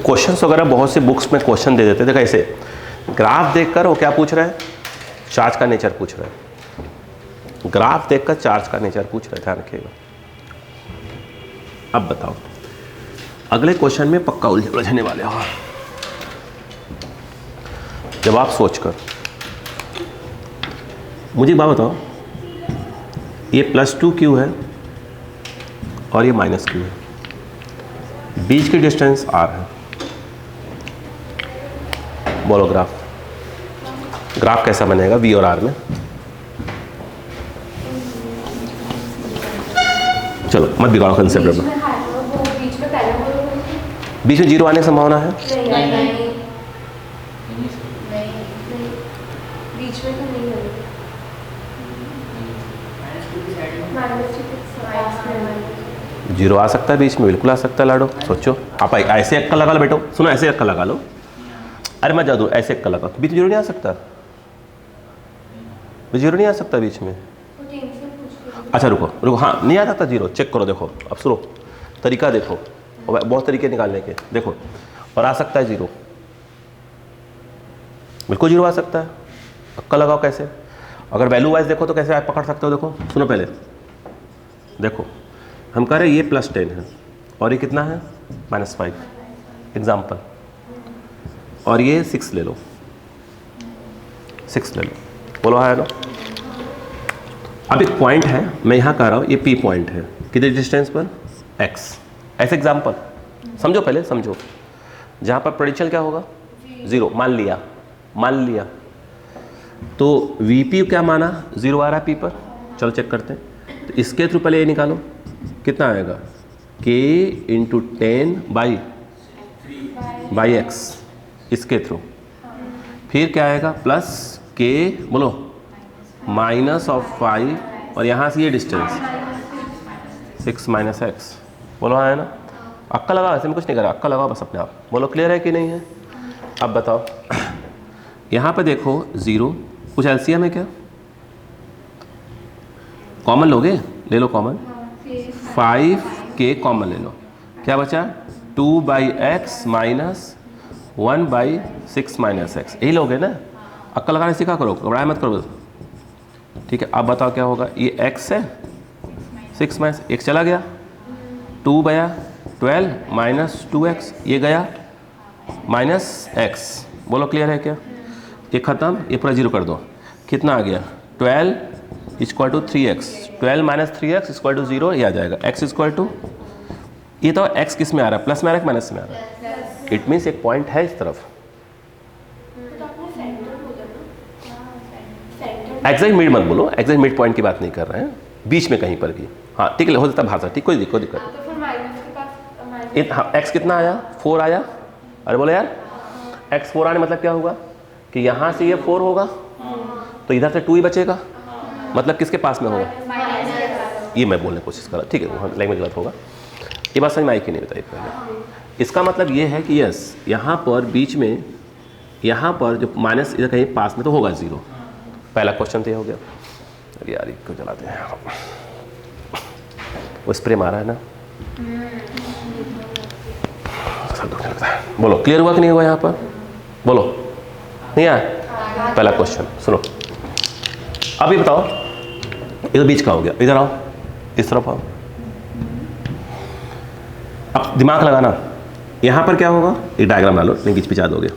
Speaker 1: क्वेश्चंस वगैरह बहुत से बुक्स में क्वेश्चन दे देते हैं। देखो ऐसे ग्राफ देखकर वो क्या पूछ रहा है? चार्ज का नेचर पूछ रहा है। ग्राफ देखकर चार्ज का नेचर पूछ रहा है, ध्यान रखिएगा। अब बताओ, अगले क्वेश्चन में पक्का उलझने वाले हो जवाब सोचकर। मुझे एक बात बताओ, ये +2q है और ये -q है, बीच की डिस्टेंस r है। बोलो ग्राफ कैसा बनेगा v और r में? चलो मत बिगाड़ो कंसेप्ट में। बीच में जीरो आने की संभावना है? जीरो आ सकता है बीच में, बिल्कुल आ सकता है लाडो। सोचो आप ऐसे अक्कल लगा लो बेटो, सुनो ऐसे अक्कल लगा लो। अरे मैं जा दूँ, ऐसे अक्कल लगा, बीच में जीरो नहीं आ सकता, जीरो नहीं आ सकता बीच में। अच्छा रुको रुको, हाँ नहीं आ सकता जीरो, चेक करो, देखो अब सुनो तरीका देखो, बहुत तरीके निकालने के, देखो। और आ सकता है जीरो, बिल्कुल जीरो आ सकता है। अक्कल लगाओ कैसे। अगर वैल्यू वाइज देखो तो कैसे आप पकड़ सकते हो? देखो सुनो पहले, देखो हम कह रहे हैं ये +10 है और ये कितना है? -5 एग्जाम्पल, और ये 6 ले लो, 6 ले लो, बोलो है ना। अब एक पॉइंट है, मैं यहाँ कह रहा हूँ ये P पॉइंट है, कितने डिस्टेंस पर? X। ऐसे एग्जाम्पल समझो, पहले समझो। जहाँ पर पोटेंशियल क्या होगा? 0 मान लिया तो VP क्या माना? 0 आ रहा है P पर। चलो चेक करते हैं। तो इसके थ्रू पहले ये निकालो, कितना आएगा? K × 10/x इसके थ्रू। फिर क्या आएगा? +K, बोलो -5, और यहाँ से ये डिस्टेंस 6 - x, बोलो हाँ है ना। अक्कल लगाओ, ऐसे में कुछ नहीं करा, अक्कल लगाओ बस अपने आप। बोलो क्लियर है कि नहीं है? अब बताओ, यहाँ पे देखो 0, कुछ एलसीएम है क्या? कॉमन लोगे? ले लो कॉमन, 5K कॉमन ले लो, क्या बचा? 2/x - 1/6 - x, यही लोगे ना। अक्ल लगाने सीखा करो, घबराया मत करो। ठीक है, अब बताओ क्या होगा। ये x है, 6 माइनस x चला गया, 2 गया 12 माइनस 2x, ये गया माइनस x। बोलो क्लियर है क्या? ये ख़त्म, ये पूरा जीरो कर दो। कितना आ गया? 12 इक्वल टू 3x, 12 माइनस 3x इक्वल टू 0, ये आ जाएगा x इक्वल टू, ये तो x किस में आ रहा है? प्लस में आ रहा है कि माइनस में आ रहा है? इट मीन्स एक पॉइंट है इस तरफ। एग्जैक्ट मिड मत बोलो, एग्जैक्ट मिड पॉइंट की बात नहीं कर रहे हैं, बीच में कहीं पर भी। हाँ ठीक है, हो सकता है भाषा, ठीक, कोई दिक्कत नहीं। हाँ, x कितना आया? 4 आया। अरे बोले यार, x 4 आने मतलब क्या होगा कि यहाँ से ये 4 होगा तो इधर से 2 ही बचेगा, मतलब किसके पास में होगा? ये मैं बोलने की कोशिश कर रहा, ठीक है, लैंग्वेज गलत होगा। ये बात समझ में आई कि नहीं बताइए पहले। इसका मतलब ये है कि यस, यहाँ पर बीच में, यहाँ पर जो माइनस इधर कहीं पास में तो होगा 0। पहला क्वेश्चन तो ये हो गया। अरे यार इसको जलाते हैं, वो स्प्रे मारा है ना, बोलो क्लियर हुआ कि नहीं हुआ? यहाँ पर बोलो, नहीं आया? पहला क्वेश्चन सुनो। अभी बताओ, इधर बीच का हो गया, इधर आओ, इस तरफ आओ। अब दिमाग लगाना, यहाँ पर क्या होगा? एक डायग्राम बना लो, नहीं बीच पिछा दोगे।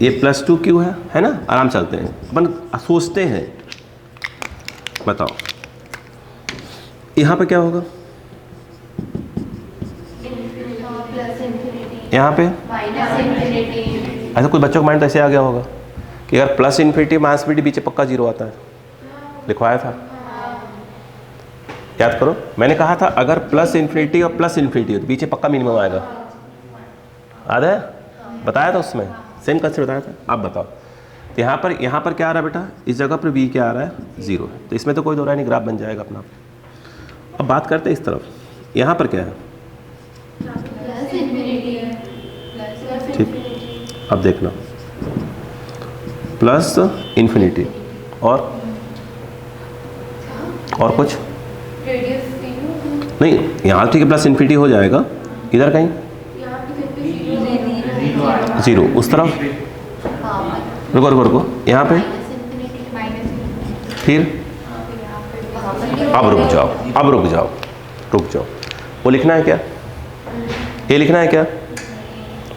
Speaker 1: ये +2q है ना? आराम चलते हैं अपन, सोचते हैं। बताओ यहाँ पे क्या होगा? यहाँ पे ऐसा कुछ बच्चों का माइंड तो ऐसे आ गया होगा कि अगर प्लस इन्फिनिटी माइनस इन्फिनिटी बीच में पक्का 0 आता है, लिखवाया था, याद करो। मैंने कहा था अगर प्लस इन्फिनिटी और प्लस इन्फिनिटी हो तो बीच में पक्का मिनिमम आएगा, याद है? बताया था उसमें, सेम कंसेप्ट बताया था। अब बताओ, तो यहाँ पर क्या आ रहा है बेटा? इस जगह पर v क्या आ रहा है? 0 है, तो इसमें तो कोई दो राय नहीं, ग्राफ बन जाएगा अपना। अब बात करते हैं इस तरफ, यहाँ पर क्या है? ठीक, अब देखना, प्लस इन्फिनिटी और कुछ नहीं, यहाँ ठीक है, प्लस इन्फिनिटी हो जाएगा, इधर कहीं 0, उस तरफ रुको, यहाँ पे फिर अब रुक जाओ। वो लिखना है क्या? ये लिखना है क्या?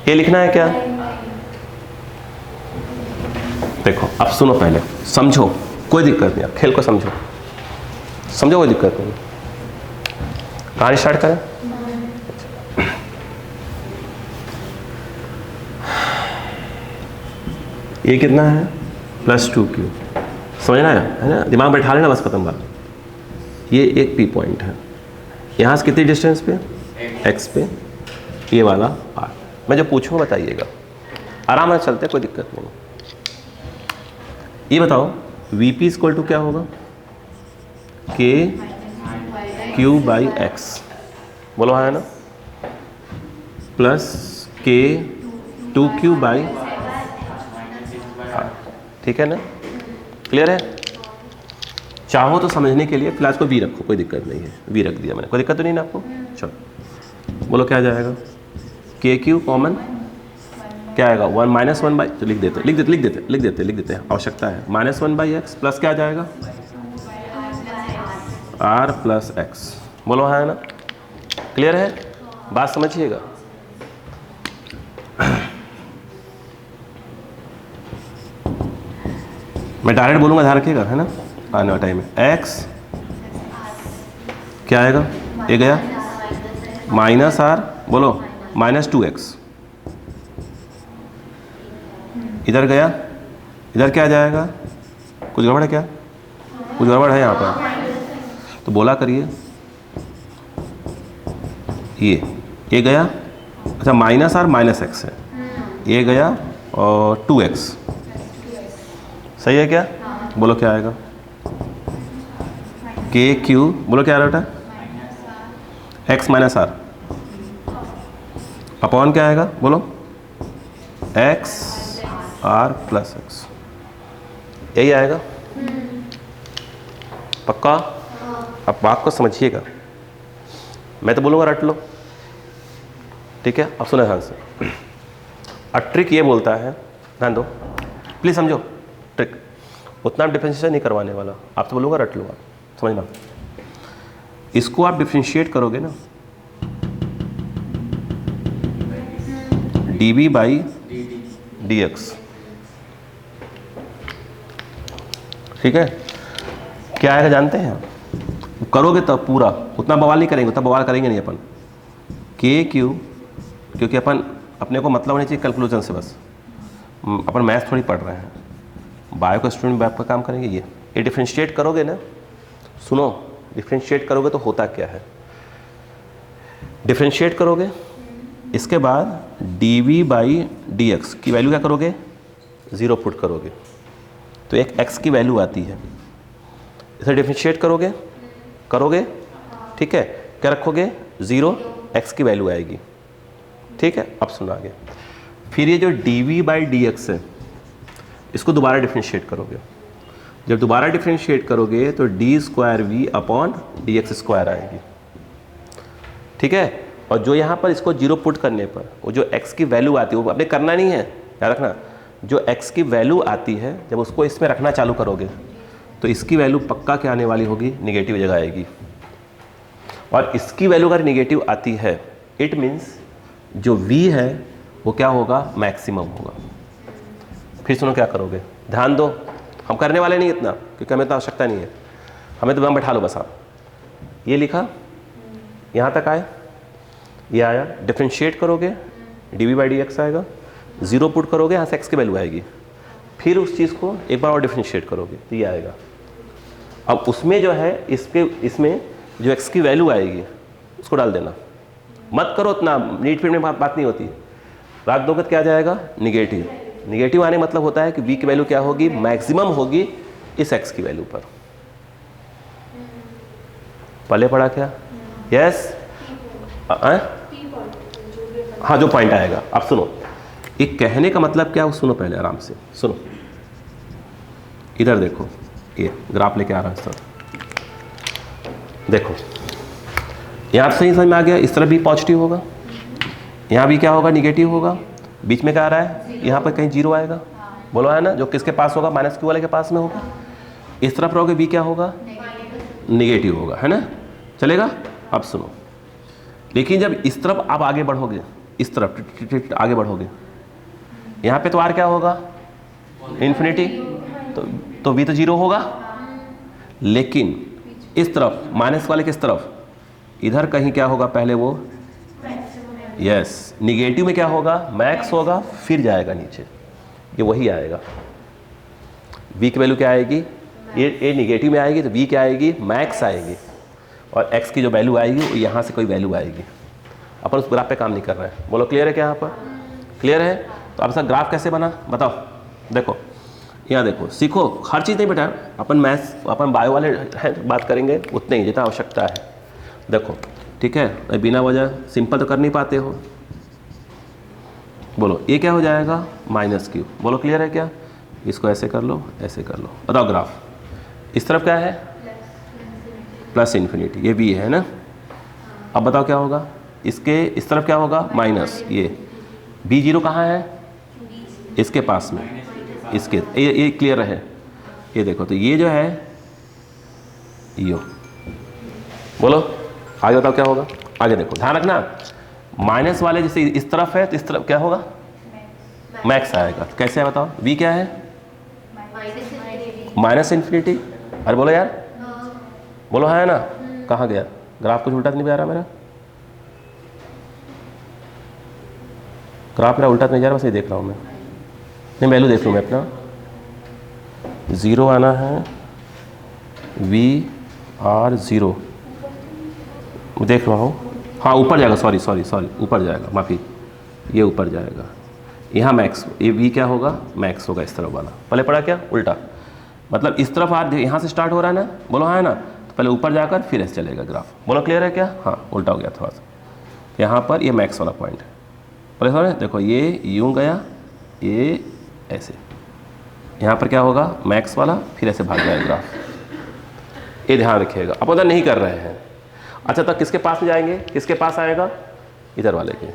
Speaker 1: ये लिखना है क्या? देखो अब सुनो, पहले समझो, कोई दिक्कत नहीं, आप खेल को समझो, कोई दिक्कत नहीं। कहानी स्टार्ट करें। ये कितना है? +2q, समझना है ना? दिमाग बैठा लेना, बस खत्म बात। ये एक p पॉइंट है, यहाँ से कितनी डिस्टेंस पे? x पे, ये वाला r। मैं जो पूछूँ बताइएगा, आराम से चलते, कोई दिक्कत नहीं। ये बताओ Vp इक्वल टू क्या होगा? KQ/x, बोलो है ना, प्लस K2Q/, ठीक है ना? क्लियर है? चाहो तो समझने के लिए फिलहाल को v रखो, कोई दिक्कत नहीं है, v रख दिया मैंने, कोई दिक्कत तो नहीं ना आपको? चलो बोलो क्या जाएगा? KQ कॉमन क्या आएगा? 1 माइनस 1/, तो लिख देते हैं, आवश्यकता है। -1/x प्लस क्या जाएगा? r प्लस x, बोलो है ना? क्लियर है? बात समझिएगा। मैं डायरेक्ट बोलूँगा, ध्यान रखिएगा, है ना? आने वाला टाइम है। x क्या आएगा? ये गया -r, बोलो -2x, इधर गया, इधर क्या आ जाएगा? कुछ गड़बड़ है क्या? कुछ गड़बड़ है यहाँ पर तो बोला करिए। ये गया, अच्छा -r -x है, ये गया और 2x, सही है क्या? बोलो क्या आएगा? KQ, बोलो क्या आ रहा बेटा? x -r अपॉन क्या आएगा? बोलो x r प्लस x, यही आएगा पक्का? अब बात को समझिएगा, मैं तो बोलूँगा रट लो, ठीक है? अब सुनो ध्यान से। ट्रिक ये बोलता है, ध्यान दो, प्लीज़ समझो ट्रिक, उतना डिफ्रेंशिएशन नहीं करवाने वाला, आप तो बोलूँगा रट लूँगा, समझना। इसको आप डिफ्रेंशिएट करोगे ना dv बाई dx, ठीक है, क्या आएगा जानते हैं? करोगे तब पूरा, उतना बवाल नहीं करेंगे, उतना बवाल करेंगे नहीं अपन। के क्यू, क्योंकि अपन अपने को मतलब होनी चाहिए कैलकुलेशन से, बस अपन मैथ्स थोड़ी पढ़ रहे हैं, बायो का स्टूडेंट बायो का काम करेंगे। ये डिफ्रेंशिएट करोगे ना, सुनो, डिफ्रेंशिएट करोगे तो होता क्या है, डिफ्रेंशिएट करोगे, इसके बाद dv बाई dx की वैल्यू क्या करोगे? 0 पुट करोगे, तो एक x की वैल्यू आती है, इसे डिफ्रेंशिएट करोगे, ठीक है, क्या रखोगे? 0, x की वैल्यू आएगी, ठीक है। अब सुनो आगे, फिर ये जो dv बाई dx है इसको दोबारा डिफ्रेंशिएट करोगे, जब दोबारा डिफ्रेंशिएट करोगे तो D square V upon D X square आएगी, ठीक है। और जो यहाँ पर इसको 0 पुट करने पर वो जो x की वैल्यू आती है वो आपने करना नहीं है, याद रखना, जो x की वैल्यू आती है जब उसको इसमें रखना चालू करोगे तो इसकी वैल्यू पक्का क्या आने वाली होगी? निगेटिव जगह आएगी। और इसकी वैल्यू अगर निगेटिव आती है इट मीन्स जो v है वो क्या होगा? मैक्सिमम होगा। फिर सुनो क्या करोगे, ध्यान दो, हम करने वाले नहीं इतना, क्योंकि हमें तो आवश्यकता नहीं है, हमें तो बैठा लो बस। आप ये लिखा, यहाँ तक आए, ये आया, डिफ्रेंशिएट करोगे dv बाई dx आएगा, 0 पुट करोगे, यहाँ से x की वैल्यू आएगी, फिर उस चीज़ को एक बार और डिफ्रेंशिएट करोगे तो ये आएगा। अब उसमें जो है इसमें जो x की वैल्यू आएगी उसको डाल देना, मत करो उतना, नीट फील्ड में बात नहीं होती, रख दोगे तो क्या आ जाएगा? निगेटिव। निगेटिव आने मतलब होता है कि v की वैल्यू क्या होगी? मैक्सिमम होगी इस x की वैल्यू पर। पहले पढ़ा क्या? यस, हाँ, जो पॉइंट आएगा। अब सुनो, एक कहने का मतलब क्या है, सुनो पहले आराम से सुनो, इधर देखो, ये ग्राफ लेके आ रहा है इस तरफ, देखो यहाँ सही समझ में आ गया, इस तरफ भी पॉजिटिव होगा, यहाँ भी क्या होगा? निगेटिव होगा, बीच में क्या आ रहा है? यहाँ पर कहीं 0 आएगा, बोलो है ना, जो किसके पास होगा? माइनस क्यू वाले के पास में होगा। इस तरफ रहोगे बी क्या होगा? निगेटिव होगा, है ना, चलेगा। अब सुनो, लेकिन जब इस तरफ आप आगे बढ़ोगे, इस तरफ आगे बढ़ोगे, यहाँ पे तो आर क्या होगा? इन्फिनिटी, तो वी तो 0 होगा। लेकिन इस तरफ माइनस वाले किस तरफ? इधर कहीं क्या होगा? पहले वो यस, निगेटिव में क्या होगा? मैक्स होगा, फिर जाएगा नीचे, ये वही आएगा। v की वैल्यू क्या आएगी? ये निगेटिव में आएगी तो v क्या आएगी? मैक्स आएगी, और x की जो वैल्यू आएगी वो यहाँ से कोई वैल्यू आएगी। अपन उस ग्राफ पे काम नहीं कर रहे हैं, बोलो क्लियर है क्या? यहाँ पर क्लियर है? तो अब सर ग्राफ कैसे बना बताओ। देखो यहाँ देखो, सीखो, हर चीज़ नहीं बेटा, अपन मैथ्स अपन बायो वाले हैं, बात करेंगे उतने ही जितना आवश्यकता है। देखो ठीक है, बिना वजह सिंपल तो कर नहीं पाते हो, बोलो ये क्या हो जाएगा? माइनस क्यू, बोलो क्लियर है क्या? इसको ऐसे कर लो, ऐसे कर लो, बताओ ग्राफ। इस तरफ क्या है? प्लस इन्फिनिटी, ये भी है ना। अब बताओ क्या होगा? इसके इस तरफ क्या होगा? माइनस, ये बी 0 कहाँ है? इसके पास में, इसके ये क्लियर है। ये देखो, तो ये जो है यो, बोलो आगे बताओ क्या होगा? आगे देखो, ध्यान रखना, माइनस वाले जैसे इस तरफ है तो इस तरफ क्या होगा? मैक्स आएगा। तो कैसे है बताओ? v क्या है? Minus infinity. अरे बोलो यार, बोलो है ना। कहाँ गया ग्राफ? कुछ उल्टा तो नहीं जा रहा मेरा? ग्राफ मेरा उल्टा तो नहीं जा रहा, बस ये देख रहा हूँ मैं। नहीं, वैल्यू देख लूँ मैं अपना, 0 आना है, VR0 देख रहा हूँ। हाँ ऊपर जाएगा, सॉरी ऊपर जाएगा, माफ़ी, ये ऊपर जाएगा। यहाँ मैक्स, ये v क्या होगा? मैक्स होगा, इस तरफ वाला। पहले पढ़ा क्या? उल्टा, मतलब इस तरफ आ, यहाँ से स्टार्ट हो रहा है ना, बोलो हाँ है ना, तो पहले ऊपर जाकर फिर ऐसे चलेगा ग्राफ। बोलो क्लियर है क्या? हाँ, उल्टा हो गया थोड़ा सा। यहाँ पर ये मैक्स वाला पॉइंट है, बोले समझ? देखो ये यूँ गया, ये ऐसे, यहाँ पर क्या होगा? मैक्स वाला, फिर ऐसे भाग जाएगा ग्राफ। ये ध्यान रखिएगा, अब उधर नहीं कर रहे हैं। अच्छा, तो किसके पास में जाएंगे? किसके पास आएगा? इधर वाले के।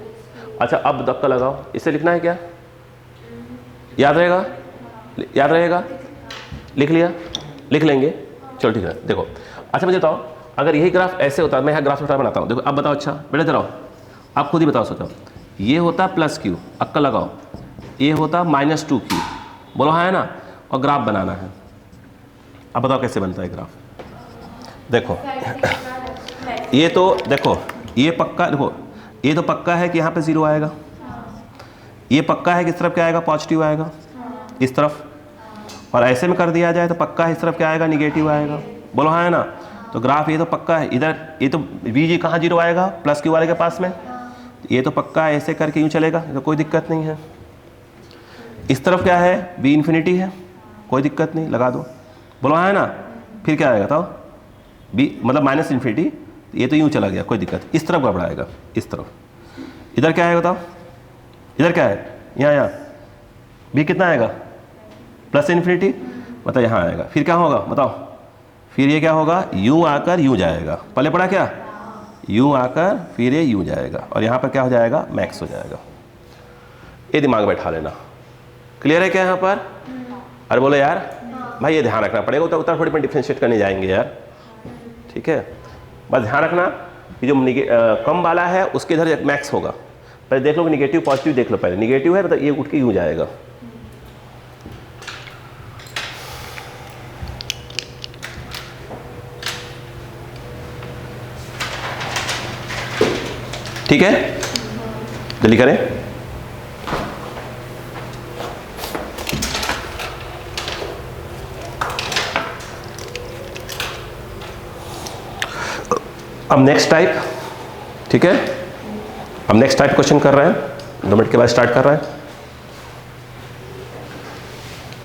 Speaker 1: अच्छा, अब धक्का लगाओ, इसे लिखना है क्या? याद रहेगा? याद रहेगा? लिख लिया? लिख लेंगे, चलो ठीक है। देखो अच्छा मुझे बताओ, अगर यही ग्राफ ऐसे होता, मैं यहाँ ग्राफ बनाता हूँ, देखो अब बताओ। अच्छा बेटा इधर आओ, आप खुद ही बताओ, सोचो। ये होता प्लस क्यू, अक्का लगाओ, ये होता -2q, बोलो हाँ है ना, और ग्राफ बनाना है। अब बताओ कैसे बनता है ग्राफ। देखो ये तो देखो, ये पक्का, देखो ये तो पक्का है कि यहाँ पे 0 आएगा, ये पक्का है कि इस तरफ क्या आएगा, पॉजिटिव आएगा इस तरफ, और ऐसे में कर दिया जाए तो पक्का है इस तरफ क्या आएगा, निगेटिव आएगा, बोलो हाँ है ना। तो ग्राफ ये तो पक्का है, इधर ये तो वी कहाँ 0 आएगा, प्लस क्यू वाले के पास में, ये तो पक्का है, ऐसे करके यूँ चलेगा तो कोई दिक्कत नहीं है। इस तरफ क्या है, बी इन्फिनिटी है, कोई दिक्कत नहीं, लगा दो, बोलो हाँ है ना। फिर क्या आएगा बताओ, बी मतलब -इन्फिनिटी, ये तो यूँ चला गया, कोई दिक्कत। इस तरफ घबराएगा, इस तरफ, इधर क्या आएगा बताओ, इधर क्या है, यहाँ बी कितना आएगा, प्लस इन्फिनिटी, मतलब यहाँ आएगा। फिर क्या होगा बताओ, फिर ये क्या होगा, यूँ आकर यूँ जाएगा, पहले पढ़ा क्या, यूँ आकर फिर ये यूँ जाएगा, और यहाँ पर क्या हो जाएगा, मैक्स हो जाएगा। ये दिमाग बैठा लेना, क्लियर है क्या यहाँ पर? अरे बोलो यार भाई, ये ध्यान रखना पड़ेगा, उतना थोड़ी पर डिफ्रेंशिएट करने जाएंगे यार, ठीक है। बस ध्यान रखना कि जो कम वाला है उसके इधर मैक्स होगा। पहले देख लो निगेटिव पॉजिटिव देख लो, पहले निगेटिव है मतलब ये उठ के यूँ जाएगा, ठीक है। जल्दी करें। अब नेक्स्ट टाइप, ठीक है, अब नेक्स्ट टाइप क्वेश्चन कर रहे हैं, 2 मिनट के बाद स्टार्ट कर रहे हैं।